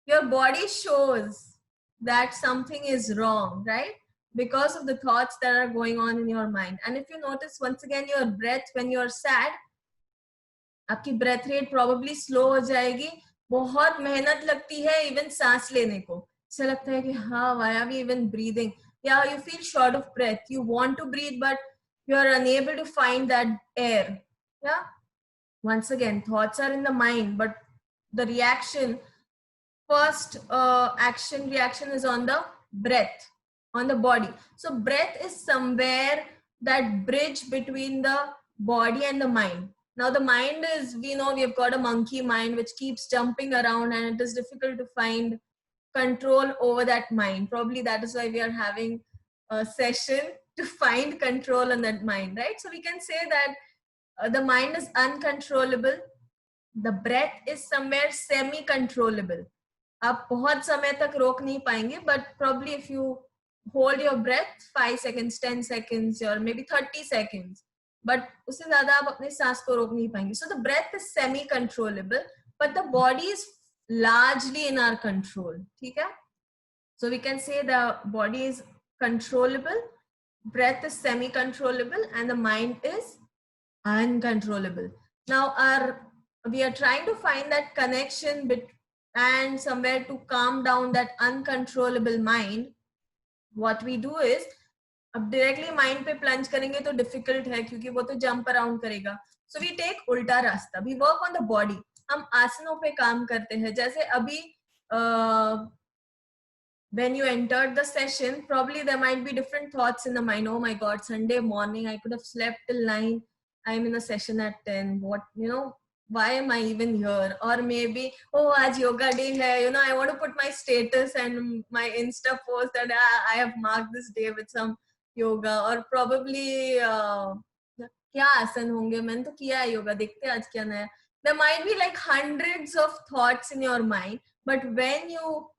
Your body shows that something is wrong, right? Because of the thoughts that are going on in your mind. And if you notice once again your breath when you're sad, आपकी breath rate probably slow हो जाएगी. बहुत मेहनत लगती है even सांस लेने को. ऐसा लगता है कि हाँ, why are we even breathing? Yeah, you feel short of breath. You want to breathe, but you are unable to find that air. Yeah. Once again, thoughts are in the mind, but the reaction, first reaction is on the breath, on the body. So breath is somewhere that bridge between the body and the mind. Now the mind is, we know we have got a monkey mind which keeps jumping around and it is difficult to find control over that mind. Probably that is why we are having a session to find control on that mind, right? So we can say that the mind is uncontrollable. The breath is somewhere semi-controllable. आप बहुत समय तक रोक नहीं पाएंगे, but probably if you hold your breath 5 seconds, 10 seconds, or maybe 30 seconds, but उससे ज़्यादा आप अपने सांस को रोक नहीं पाएंगे. So the breath is semi-controllable, but the body is largely in our control. ठीक है? So we can say the body is controllable, breath is semi-controllable, and the mind is uncontrollable. Now we are trying to find that connection and somewhere to calm down that uncontrollable mind. What we do is, अब directly mind पे plunge करेंगे तो difficult है क्योंकि वो तो jump around करेगा. So we take उल्टा रास्ता. We work on the body. हम आसनों पे काम करते हैं. जैसे अभी when you entered the session, probably there might be different thoughts in the mind. Oh my God, Sunday morning, I could have slept till 9. I'm in a session at 10. Why am I even here? Or maybe, oh, aaj yoga day hai. I want to put my status and my Insta post that I have marked this day with some yoga. Or probably, क्या आसन होंगे? मैंने तो किया है yoga. देखते हैं आज क्या नया. There might be like hundreds of thoughts in your mind, but when you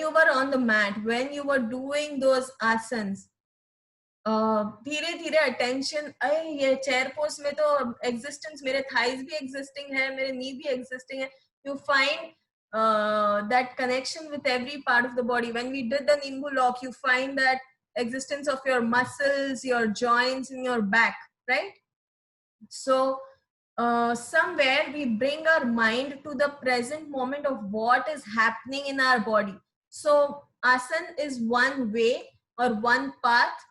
were on the mat, when you were doing those asanas, धीरे धीरे attention, अरे ये chair pose में तो existence, मेरे thighs भी existing है, मेरे knee भी existing है. You find that connection with every part of the body. When we did the Nimbu lock, you find that existence of your muscles, your joints in your back, right? So somewhere we bring our mind to the present moment of what is happening in our body. So Asan is one way or one path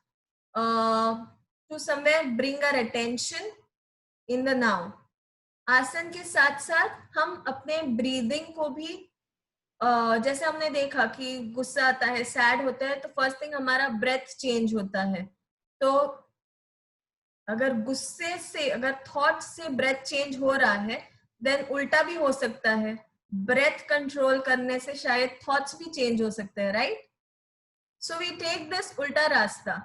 to somewhere bring our attention in the now. आसन के साथ साथ हम अपने breathing को भी जैसे हमने देखा कि गुस्सा आता है, सैड होता है, तो फर्स्ट थिंग हमारा ब्रेथ चेंज होता है. तो अगर गुस्से से, अगर थॉट से ब्रेथ चेंज हो रहा है, देन उल्टा भी हो सकता है. ब्रेथ कंट्रोल करने से शायद थॉट्स भी चेंज हो सकते हैं, right? So we take this उल्टा रास्ता.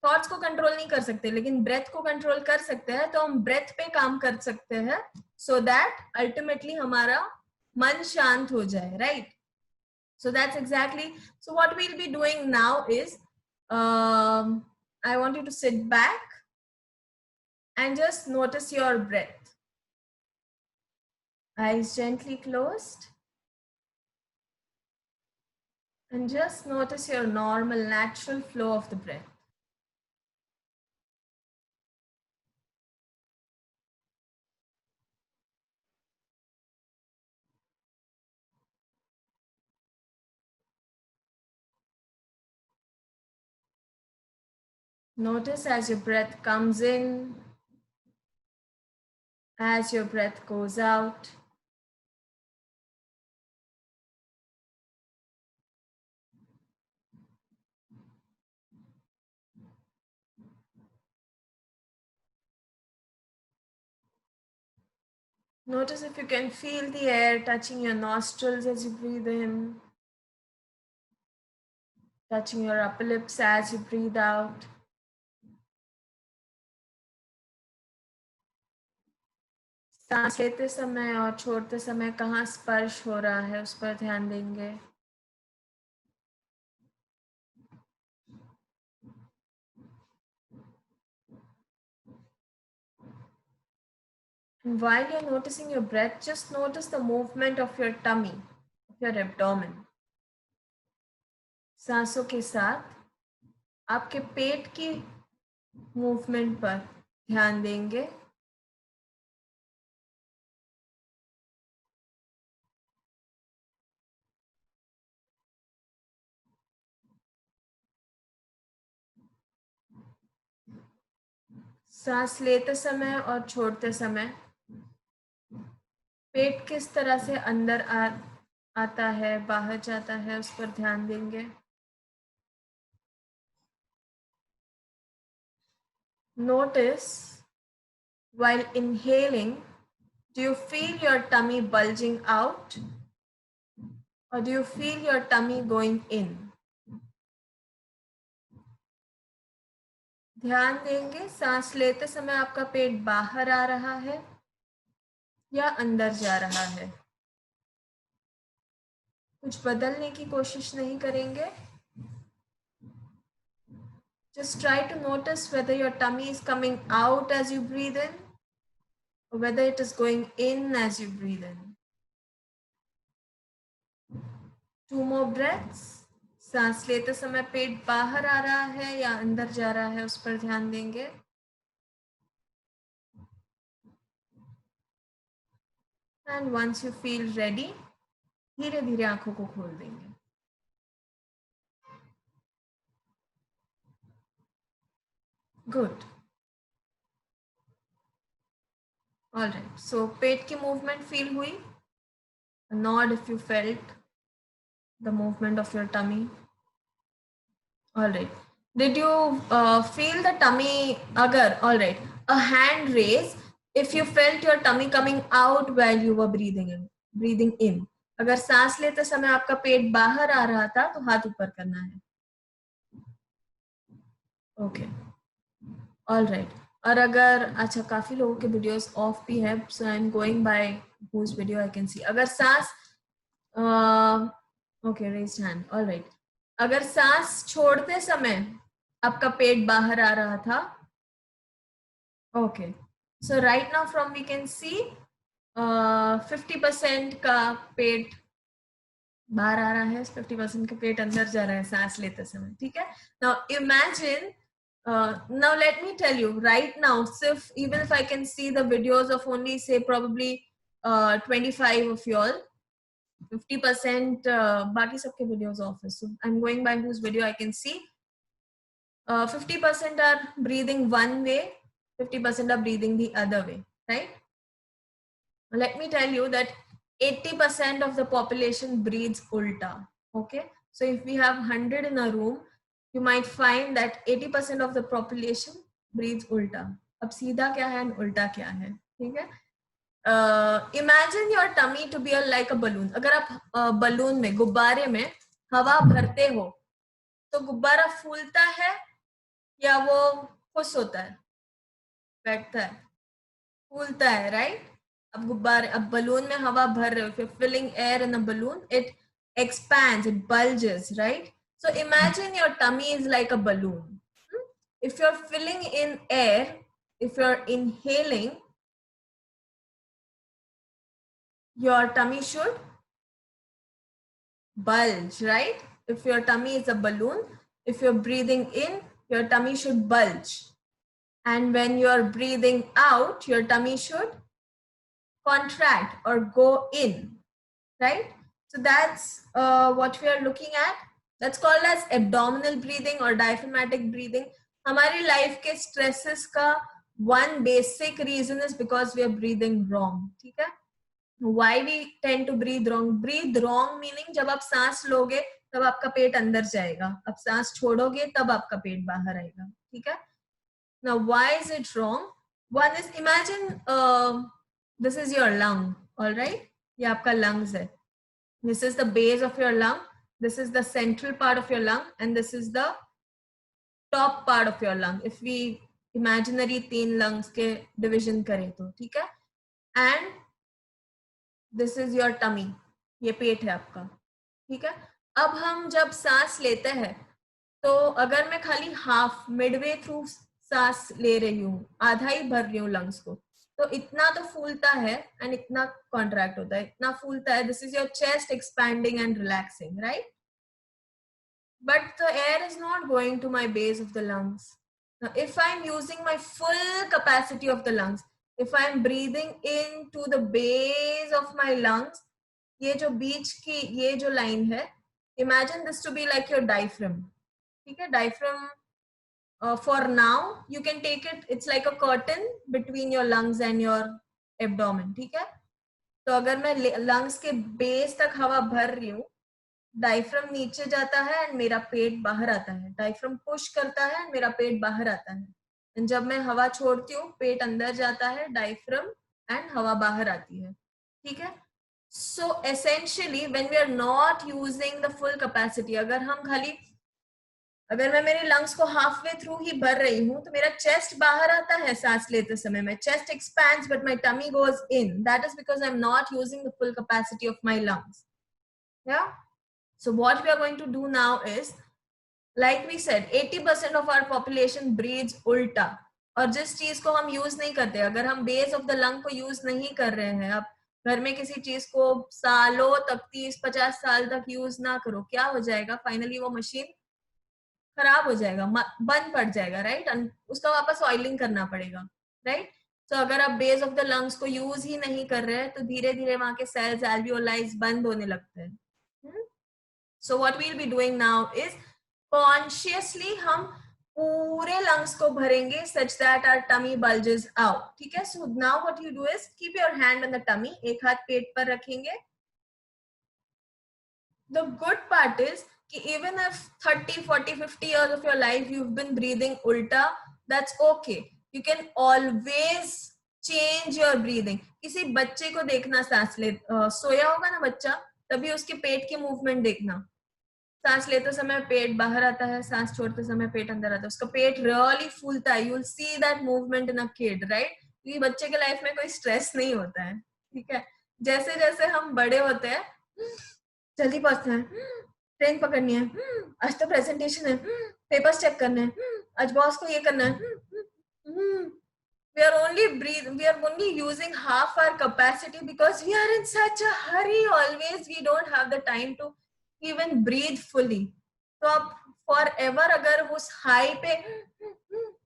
थॉट्स को कंट्रोल नहीं कर सकते, लेकिन ब्रेथ को कंट्रोल कर सकते हैं. तो हम ब्रेथ पे काम कर सकते हैं सो दैट अल्टीमेटली हमारा मन शांत हो जाए, right? So that's exactly. So what we will be doing now is I want you to sit back and just notice your breath. Eyes gently closed. And just notice your normal, natural flow of the breath. Notice as your breath comes in, as your breath goes out. Notice if you can feel the air touching your nostrils as you breathe in, touching your upper lips as you breathe out. सांस लेते समय और छोड़ते समय कहाँ स्पर्श हो रहा है उस पर ध्यान देंगे. And while you're noticing your breath, just notice the movement of your tummy, of your abdomen. सांसों के साथ आपके पेट की मूवमेंट पर ध्यान देंगे. सांस लेते समय और छोड़ते समय पेट किस तरह से अंदर आता है, बाहर जाता है, उस पर ध्यान देंगे. Notice while inhaling, do you feel your tummy bulging out or do you feel your tummy going in? ध्यान देंगे सांस लेते समय आपका पेट बाहर आ रहा है या अंदर जा रहा है. कुछ बदलने की कोशिश नहीं करेंगे. Just try to notice whether your tummy is coming out as you breathe in or whether it is going in as you breathe in. 2 more breaths. सांस लेते समय पेट बाहर आ रहा है या अंदर जा रहा है उस पर ध्यान देंगे. And once you feel ready, धीरे धीरे आंखों को खोल देंगे. Good. All right. So पेट की मूवमेंट फील हुई. A nod if you felt the movement of your tummy. All right. Did you feel the tummy? Agar, all right. A hand raise if you felt your tummy coming out while you were breathing in. अगर सांस लेते समय आपका पेट बाहर आ रहा था तो हाथ ऊपर करना है. Okay. All right. और अगर अच्छा काफी लोगों के वीडियोस ऑफ भी है, so I'm going by whose video I can see. अगर सांस okay, raised hand. All right. अगर सांस छोड़ते समय आपका पेट बाहर आ रहा था, okay. So right now from we can see 50% का पेट बाहर आ रहा है, 50% का पेट अंदर जा रहा है सांस लेते समय. ठीक है. Now imagine. Now let me tell you right now, even if I can see the videos of only say probably 25 of y'all, 50% बाकी सबके videos off है. So I'm going by whose video I can see. 50% are breathing one way, 50% are breathing the other way, right? Let me tell you that 80% of the population breathes ulta. Okay, so if we have 100 in a room, you might find that 80% of the population breathes ulta. अब सीधा क्या है and उल्टा क्या है, ठीक है? Imagine your tummy to be like a balloon. अगर आप balloon में, गुब्बारे में हवा भरते हो, तो गुब्बारा फूलता है या वो खुश होता है, बैठता है, फूलता है, राइट? अब गुब्बारे, अब बलून में हवा भर रहे हो, if you're filling air in a balloon, it expands, it bulges, right? So imagine your tummy is like a balloon. If you're filling in air, if you're inhaling, your tummy should bulge, right? If your tummy is a balloon, if you're breathing in, your tummy should bulge. And when you're breathing out, your tummy should contract or go in, right? So that's what we are looking at. That's called as abdominal breathing or diaphragmatic breathing. हमारी life के stresses का one basic reason is because we are breathing wrong, ठीक है? Why we tend to breathe wrong? Breathe wrong meaning जब आप सांस लोगे तब आपका पेट अंदर जाएगा, अब सांस छोड़ोगे तब आपका पेट बाहर आएगा, ठीक है? Now why is it wrong? One is, imagine this is your lung, all right? ये आपका lungs है. This is the base of your lung. This is the central part of your lung, and this is the top part of your lung. If we imaginary 3 lungs के division करें तो, ठीक है? And this is your tummy. ये पेट है आपका, ठीक है? अब हम जब सांस लेते हैं, तो अगर मैं खाली हाफ मिडवे थ्रू सांस ले रही हूँ, आधा ही भर रही हूँ लंग्स को, तो इतना तो फूलता है एंड इतना कॉन्ट्रैक्ट होता है, इतना फूलता है. This is your chest expanding and relaxing, right? But the air is not going to my base of the lungs. If I'm using my full capacity of the lungs, if I'm breathing into the base of my lungs, ये जो बीच की ये जो line है, imagine this to be like your diaphragm, ठीक है? Diaphragm, for now you can take it, it's like a curtain between your lungs and your abdomen, ठीक है? तो अगर मैं lungs के base तक हवा भर रही हूँ, डायफ्राम नीचे जाता है एंड मेरा पेट बाहर आता है, डायफ्राम पुश करता है एंड मेरा पेट बाहर आता है, एंड जब मैं हवा छोड़ती हूँ पेट अंदर जाता है, डायफ्राम एंड हवा बाहर आती है, ठीक है? So essentially when we are not using the full capacity, अगर मैं मेरे लंग्स को हाफ वे थ्रू ही भर रही हूँ, तो मेरा चेस्ट बाहर आता है सांस लेते समय में, chest expands but my tummy goes in. That is because I am not using the full capacity of my lungs. या So what we are going to do now is, like we said, 80% of our population breathes ulta. और जिस चीज को हम use नहीं करते, अगर हम बेस ऑफ द लंग को यूज नहीं कर रहे हैं, आप घर में किसी चीज को सालों तक 30-50 साल तक यूज ना करो, क्या हो जाएगा? फाइनली वो मशीन खराब हो जाएगा, बंद पड़ जाएगा, राइट? उसका वापस ऑयलिंग करना पड़ेगा, राइट? तो अगर आप बेस ऑफ द लंग्स को यूज ही नहीं कर रहे हैं, तो धीरे धीरे वहां के सेल्स, एल्वियोलाइज बंद होने लगते हैं. So what we'll be doing now is consciously हम पूरे lungs को भरेंगे such that our tummy bulges out. ठीक है? So now what you do is keep your hand on the tummy. एक हाथ पेट पर रखेंगे. The good part is कि even if 30, 40, 50 years of your life you've been breathing ulta, that's okay. You can always change your breathing. किसी बच्चे को देखना सांस ले, सोया होगा ना बच्चा, तभी उसके पेट की मूवमेंट देखना. सांस लेते समय पेट बाहर आता है, सांस छोड़ते समय पेट अंदर आता है, उसका पेट रियली फूलता है. You will see that movement in a kid, right? क्योंकि बच्चे के लाइफ में कोई स्ट्रेस नहीं होता है, ठीक है? जैसे जैसे हम बड़े होते हैं, जल्दी पहुंचना है, ट्रेन पकड़नी है, आज तो प्रेजेंटेशन है, पेपर्स चेक करने हैं, आज बॉस को ये करना है. We are only using half our capacity because we are in such a hurry always. We don't have the time to even breathe fully. तो आप forever अगर उस high पे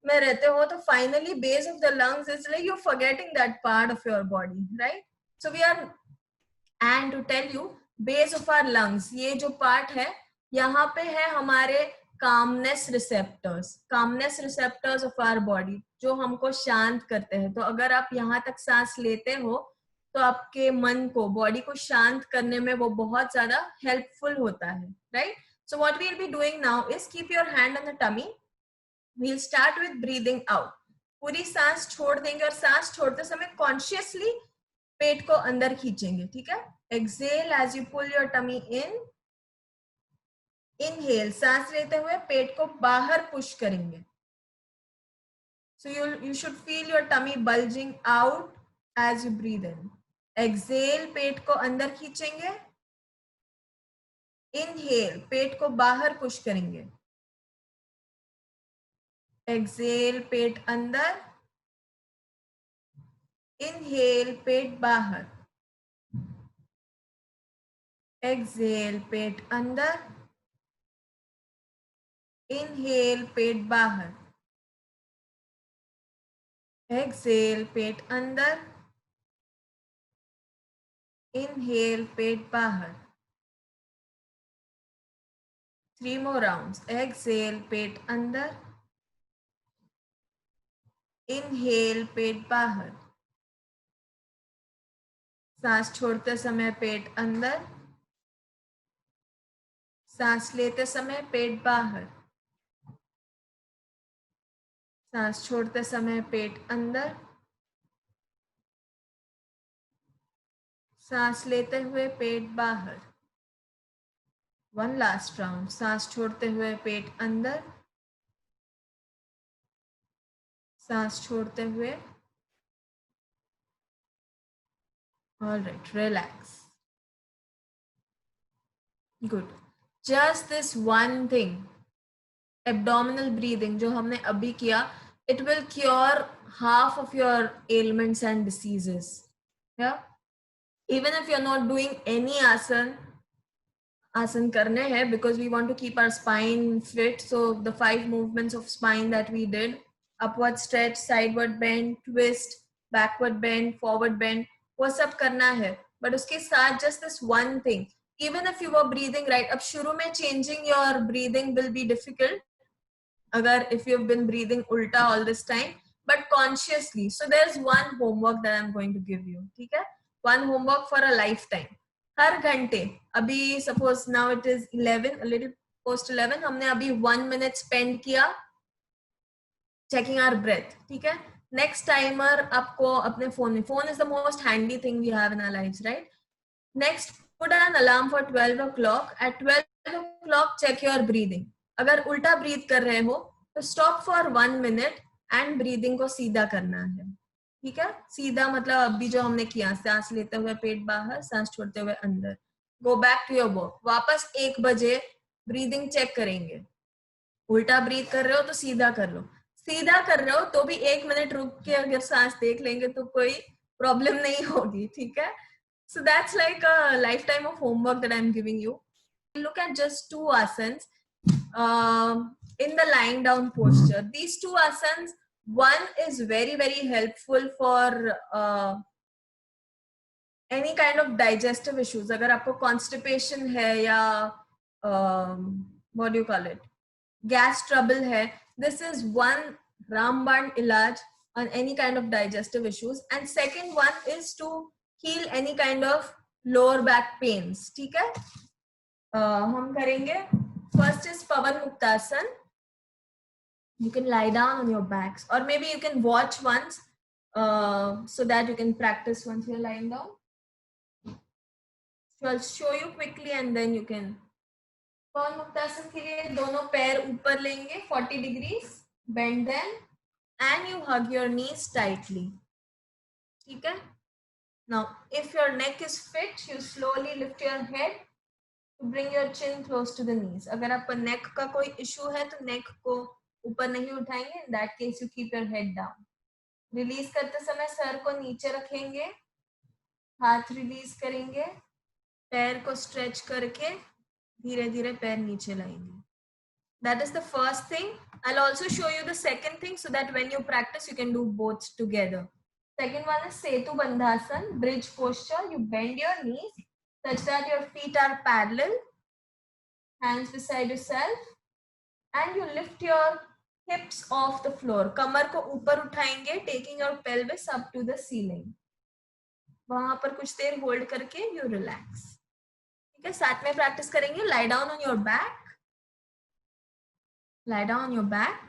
में रहते हो, तो finally base of the lungs is like you're forgetting that part of your body, right? So we are, and to tell you, base of our lungs, ये जो पार्ट है यहाँ पे है हमारे calmness receptors of our body, जो हमको शांत करते हैं. तो अगर आप यहाँ तक सांस लेते हो तो आपके मन को, बॉडी को शांत करने में वो बहुत ज्यादा हेल्पफुल होता है, right? So what we will be doing now is keep your hand on the tummy. We'll start with breathing out. पूरी सांस छोड़ देंगे और सांस छोड़ते समय कॉन्शियसली पेट को अंदर खींचेंगे, ठीक है? Exhale as you pull your tummy in. Inhale, सांस लेते हुए पेट को बाहर पुश करेंगे. So you should feel your tummy bulging out as you breathe in. Exhale, पेट को अंदर खींचेंगे. इनहेल, पेट को बाहर पुश करेंगे. एक्सेल, पेट अंदर. इनहेल, पेट बाहर. एक्सेल, पेट अंदर. इनहेल, पेट बाहर. एक्सेल, पेट अंदर. इनहेल, पेट बाहर. 3 more rounds. एक्सेल, पेट अंदर. इनहेल, पेट बाहर. सांस छोड़ते समय पेट अंदर. सांस लेते समय पेट बाहर. सांस छोड़ते समय पेट अंदर. सांस लेते हुए पेट बाहर. One last round. सांस छोड़ते हुए पेट अंदर. सांस छोड़ते हुए. Alright, relax. Good. Just this one thing, abdominal breathing जो हमने अभी किया, it will cure half of your ailments and diseases. Yeah, even if you're not doing any आसन करने हैं because we want to keep our spine fit. So the 5 movements of spine that we did, upward stretch, sideward bend, twist, backward bend, forward bend, वो सब करना है. But उसके साथ just this one thing, even if you were breathing right, अब शुरू में changing your breathing will be difficult अगर if you've been breathing ulta all this time, but consciously. So there's one homework that I'm going to give you, ठीक है? One homework for a lifetime. हर घंटे, अभी suppose now it is 11, a little post 11, हमने अभी 1 minute spend किया checking our breath, ठीक है? Next timer आपको अपने phone में, phone is the most handy thing we have in our lives, right? Next, put an alarm for 12 o'clock. At 12 o'clock check your breathing. अगर उल्टा breathe कर रहे हो तो stop for 1 minute and breathing को सीधा करना है, ठीक है? सीधा मतलब अभी जो हमने किया, सांस लेते हुए पेट बाहर, सांस छोड़ते हुए अंदर. Go back to your work. वापस 1 बजे ब्रीदिंग चेक करेंगे. उल्टा ब्रीथ कर रहे हो तो सीधा कर लो. सीधा कर रहे हो तो भी 1 मिनट रुक के अगर सांस देख लेंगे तो कोई प्रॉब्लम नहीं होगी, ठीक है? So that's like a lifetime of homework that I'm giving you. Look at just 2 asanas in the lying down posture. These 2 asanas, one is very, very helpful for any kind of digestive issues. अगर आपको constipation है या what do you call it, gas trouble है, this is one रामबाण इलाज on any kind of digestive issues. And second one is to heal any kind of lower back pains, ठीक है? हम करेंगे. First is Pavan Muktasan. You can lie down on your backs, or maybe you can watch once so that you can practice once you're lying down. So I'll show you quickly and then you can. Pavan Muktasan के लिए दोनों पैर ऊपर लेंगे 40 degrees, bend them, and you hug your knees tightly. ठीक है? Now, if your neck is fit, you slowly lift your head to bring your chin close to the knees. अगर आपका neck का कोई issue है तो neck को ऊपर नहीं उठाएंगे. In that case, you keep your head down. Release करते समय सर को नीचे रखेंगे, हाथ release करेंगे, पैर को stretch करके धीरे धीरे पैर नीचे लाएंगे. That is the first thing. I'll also show you the second thing so that when you practice, you can do both together. Second one is Setu Bandhasan, bridge posture. You bend your knees such that your feet are parallel, hands beside yourself, and you lift your hips off the floor. कमर को ऊपर उठाएंगे, taking your pelvis up to the ceiling. वहां पर कुछ देर hold करके you relax. ठीक है, साथ में प्रैक्टिस करेंगे. Lie down on your back. Lie down on your back.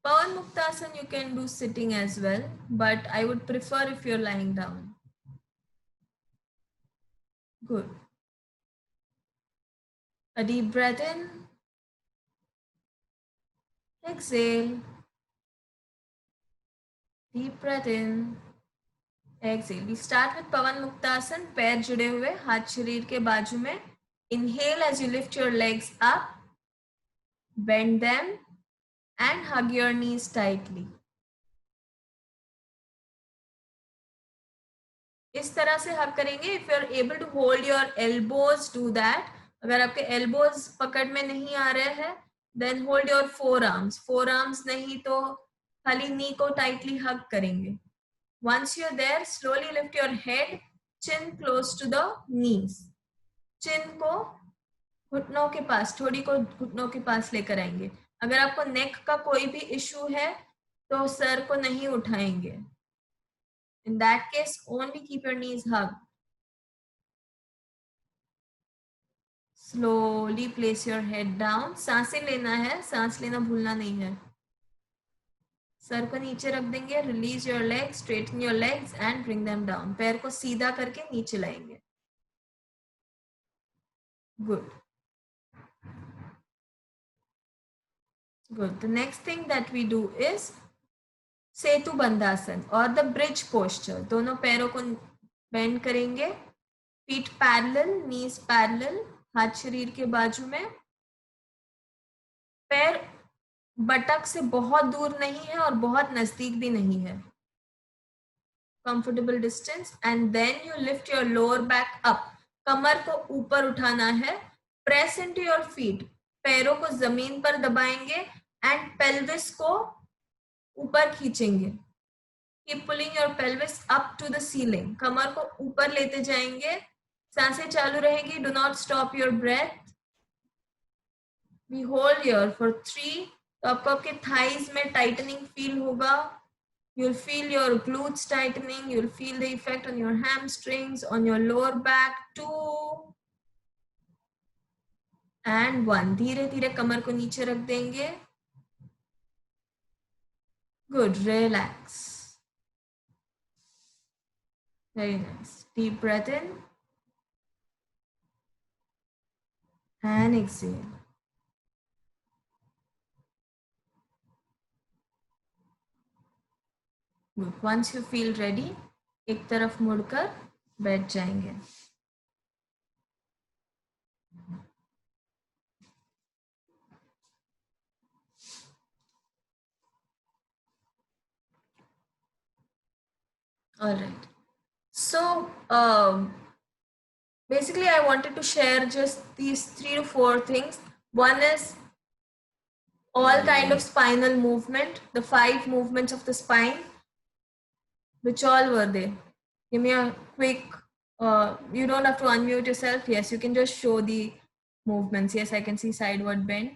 Pawan Muktasana you can do sitting as well, but I would prefer if you're lying down. Good. A deep breath in. Exhale. Deep breath in. Exhale. We start with Pawan Muktasana. पैर जुड़े हुए, हाथ शरीर के बाजू में. Inhale as you lift your legs up. Bend them and hug your knees tightly. इस तरह से hug करेंगे. If you are able to hold your elbows, do that. अगर आपके elbows पकड़ में नहीं आ रहे हैं, then hold your forearms. Forearms नहीं तो खाली knee को tightly hug करेंगे. Once you're there, slowly lift your head, chin close to the knees. Chin को घुटनों के पास, थोड़ी को घुटनों के पास लेकर आएंगे. अगर आपको नेक का कोई भी इशू है तो सर को नहीं उठाएंगे. In that case, only keep your knees hugged. Slowly place your head down. सांसें लेना है, सांस लेना भूलना नहीं है. सर को नीचे रख देंगे. Release your legs, straighten your legs and bring them down. पैर को सीधा करके नीचे लाएंगे. Good. Good. The next thing that we do is सेतु बंधासन और the bridge posture. दोनों पैरों को बेंड करेंगे. Feet parallel, knees parallel, हाथ शरीर के बाजू में. पैर बटक से बहुत दूर नहीं है और बहुत नजदीक भी नहीं है. Comfortable distance. And then you lift your lower back up. कमर को ऊपर उठाना है. Press into your feet. पैरों को जमीन पर दबाएंगे and pelvis को ऊपर खींचेंगे. Keep pulling your pelvis up to the ceiling. कमर को ऊपर लेते जाएंगे. सांसें चालू रहेगी. Do not stop your breath. We hold here for 3. तो आपको आपके thighs में tightening feel होगा. You'll feel your glutes tightening. You'll feel the effect on your hamstrings, on your lower back. 2 and 1. धीरे धीरे कमर को नीचे रख देंगे. Good. Relax. Very nice. Deep breath in and exhale. Good. Once you feel ready, एक तरफ मुड़कर बैठ जाएंगे. All right. So basically I wanted to share just these 3 to 4 things. One is all kind of spinal movement, the 5 movements of the spine. Which all were they? Give me a quick, you don't have to unmute yourself. Yes, you can just show the movements. Yes, I can see sideward bend,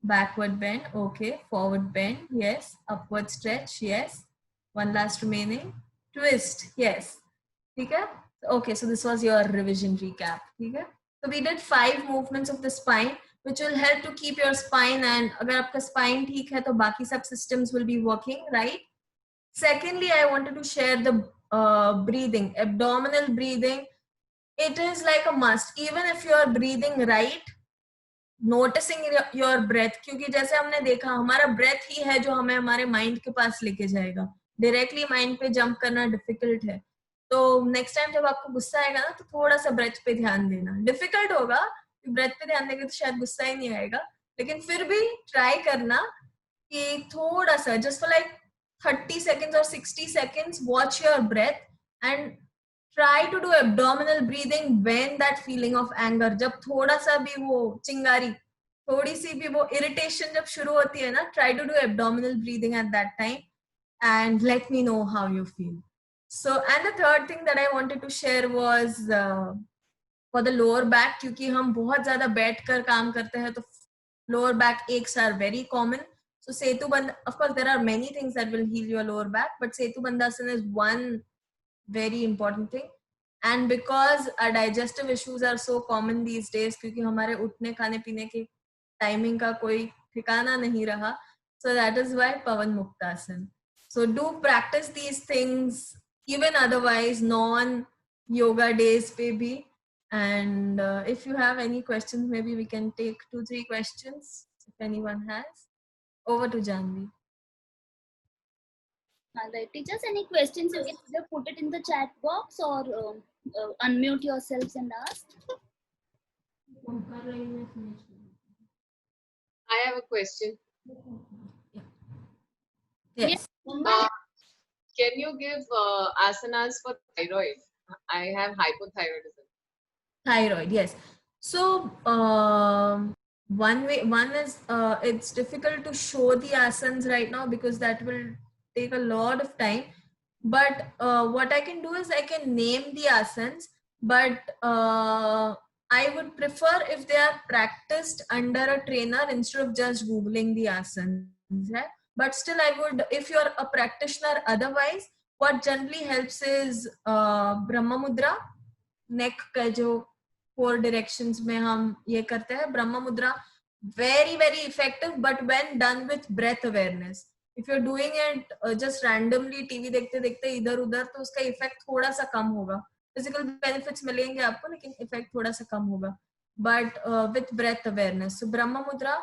backward bend. Okay, forward bend. Yes, upward stretch. Yes, one last remaining. Twist. Yes. Okay. Okay, so this was your revision recap. Okay. So we did 5 movements of the spine, which will help to keep your spine, and अगर आपका spine ठीक है तो बाकी सब systems will be working, right? Secondly, I wanted to share the breathing, abdominal breathing. It is like a must. Even if you are breathing right, noticing your breath, क्योंकि जैसे हमने देखा हमारा breath ही है जो हमें हमारे mind के पास लेके जाएगा. Directly mind पे jump करना difficult है. तो next time जब आपको गुस्सा आएगा ना तो थोड़ा सा breath पे ध्यान देना. Difficult होगा, breath पे ध्यान देंगे तो शायद गुस्सा ही नहीं आएगा. लेकिन फिर भी try करना कि थोड़ा सा, just for like 30 seconds or 60 seconds, watch your breath and try to do abdominal breathing when that feeling of anger, जब थोड़ा सा भी वो चिंगारी, थोड़ी सी भी वो irritation जब शुरू होती है ना, try to do abdominal breathing at that time and let me know how you feel. So, and the third thing that I wanted to share was for the lower back, क्योंकि हम बहुत ज़्यादा बैठकर काम करते हैं, तो lower back aches are very common. So Setu Bandha, of course, there are many things that will heal your lower back, but Setu Bandhasana is one very important thing. And because our digestive issues are so common these days, क्योंकि हमारे उठने खाने पीने के timing का कोई ठिकाना नहीं रहा, so that is why Pavan Muktasana. So do practice these things even otherwise non yoga days पे भी. And if you have any questions, maybe we can take 2-3 questions if anyone has. Over to Janvi. Alright, teachers, any questions you can either put it in the chat box or unmute yourselves and ask. I have a question. Yes. Can you give asanas for thyroid? I have hypothyroidism. Thyroid, yes. So one is it's difficult to show the asanas right now because that will take a lot of time. But what I can do is I can name the asanas, but I would prefer if they are practiced under a trainer instead of just Googling the asanas, right? But still I would, if you're a practitioner otherwise, what generally helps is Brahma Mudra, neck का जो 4 directions में हम ये करते हैं. Brahma Mudra, very effective, but when done with breath awareness. If you're doing it just randomly TV देखते देखते इधर उधर, तो उसका इफेक्ट थोड़ा सा कम होगा. फिजिकल बेनिफिट्स मिलेंगे आपको, लेकिन इफेक्ट थोड़ा सा कम होगा. But with breath awareness. So Brahma Mudra.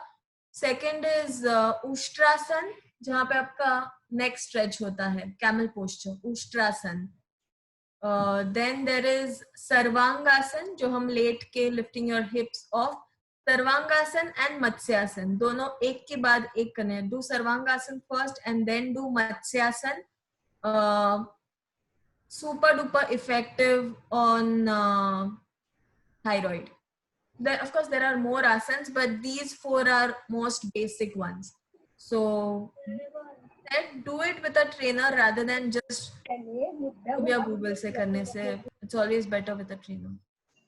Second is Ushtrasan, जहाँ पे आपका neck stretch होता है, camel posture, Ushtrasan. Then there is Sarvangasana, जो हम लेट के lifting your hips off. Sarvangasana and Matsyasana, दोनों एक के बाद एक करने हैं. Do Sarvangasana first and then do Matsyasana. Super duper effective on thyroid. Then, of course, there are more asanas, but these 4 are most basic ones. So do it with a trainer rather than just Google se karne se. It's always better with a trainer.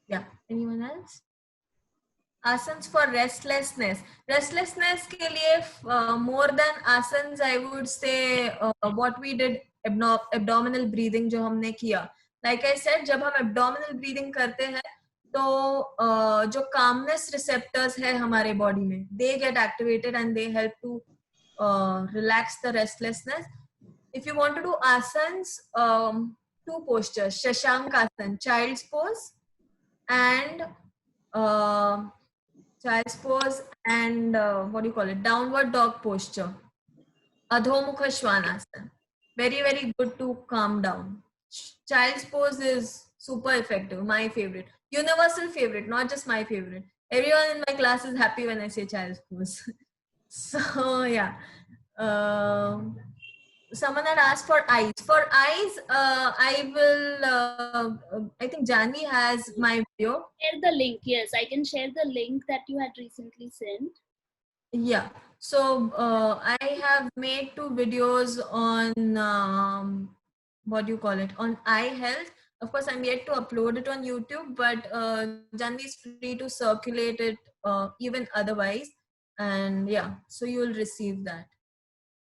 Yeah. Anyone else? Asanas for restlessness. Restlessness ke liye, more than asanas, I would say what we did, abdominal breathing जो हमने किया. Like I said, जब हम abdominal breathing करते हैं, तो जो calmness receptors है हमारे body में, they get activated and they help to relax the restlessness. If you want to do asanas, 2 postures, Shashankasana, child's pose, and child's pose, and what do you call it, downward dog posture, Adhomukha Shvanasana. Very good to calm down. Child's pose is super effective, my favorite, universal favorite, not just my favorite. Everyone in my class is happy when I say child's pose. So yeah. Someone had asked for eyes. For eyes, I will, I think Janvi has my video. Share the link. Yes, I can share the link that you had recently sent. Yeah. So I have made 2 videos on, what do you call it, on eye health. Of course, I'm yet to upload it on YouTube, but Janvi is free to circulate it even otherwise. And yeah, so you will receive that.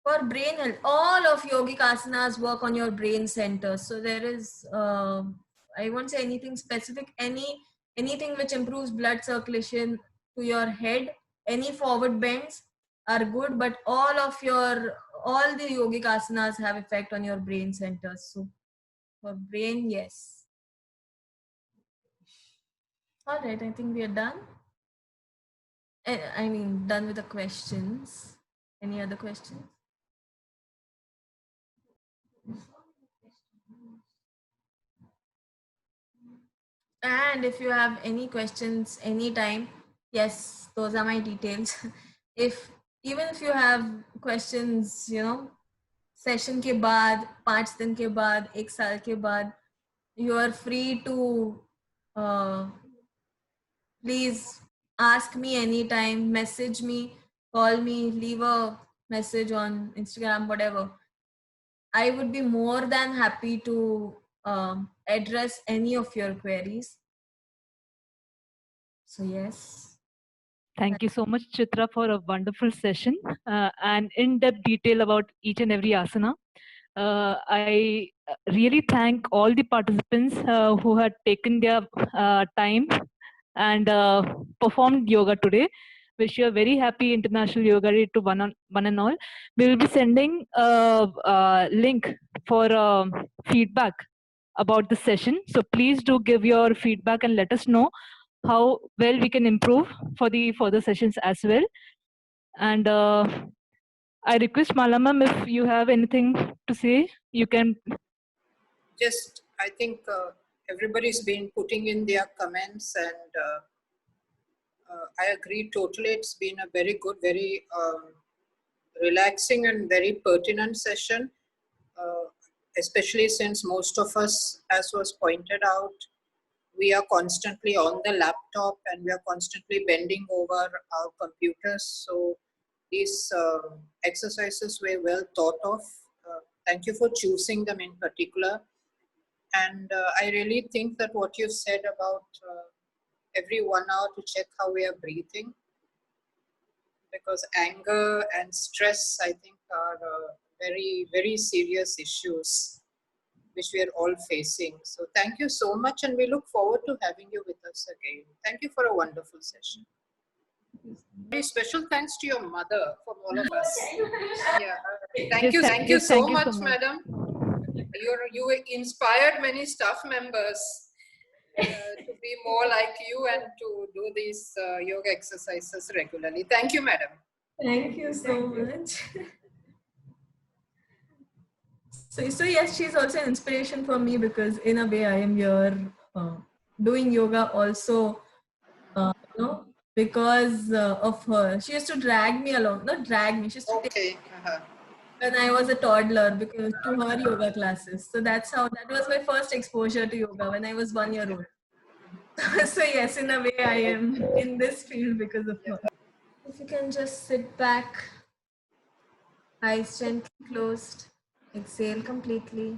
For brain health, all of yogic asanas work on your brain centers. So there is, I won't say anything specific, anything which improves blood circulation to your head, any forward bends are good, but all the yogic asanas have effect on your brain centers. So for brain, yes. All right, I think we are done. I mean, done with the questions. Any other questions? And if you have any questions anytime, yes, those are my details. Even if you have questions, you know, session ke baad, 5 din ke baad, 1 saal ke baad, you are free to please ask me anytime, message me, call me, leave a message on Instagram, whatever. I would be more than happy to address any of your queries. So yes. Thank you so much, Chitra, for a wonderful session and in-depth detail about each and every asana. I really thank all the participants who had taken their time and performed yoga today. Wish you a very happy International Yoga Day to one and all. We will be sending a link for feedback about the session. So please do give your feedback and let us know how well we can improve for the further sessions as well. And I request Mala ma'am, if you have anything to say, you can. Just, I think everybody's been putting in their comments, and I agree totally. It's been a very good, very relaxing and very pertinent session, especially since most of us, as was pointed out, we are constantly on the laptop and we are constantly bending over our computers. So these exercises were well thought of. Thank you for choosing them in particular. And I really think that what you said about every 1 hour to check how we are breathing, because anger and stress, I think, are very, very serious issues which we are all facing. So thank you so much, and we look forward to having you with us again. Thank you for a wonderful session. Very special thanks to your mother from all of us. Yeah, thank you so much, madam. You inspired many staff members to be more like you and to do these yoga exercises regularly. Thank you, madam. Thank you so much. So yes, she's also an inspiration for me, because in a way I am here doing yoga also, because of her. She used to drag me along, not drag me, she used to take when I was a toddler because to her yoga classes. So that was my first exposure to yoga when I was 1 year old. So yes, in a way I am in this field because of her. If you can just sit back, eyes gently closed, exhale completely,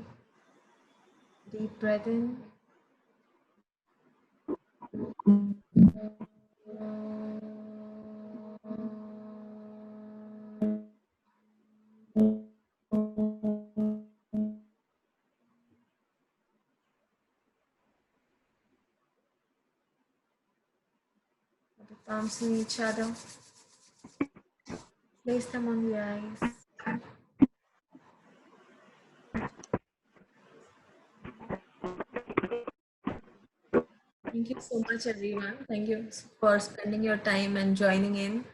deep breath in. Put the palms in each other. Place them on the eyes. Thank you so much, everyone. Thank you for spending your time and joining in.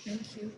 Thank you.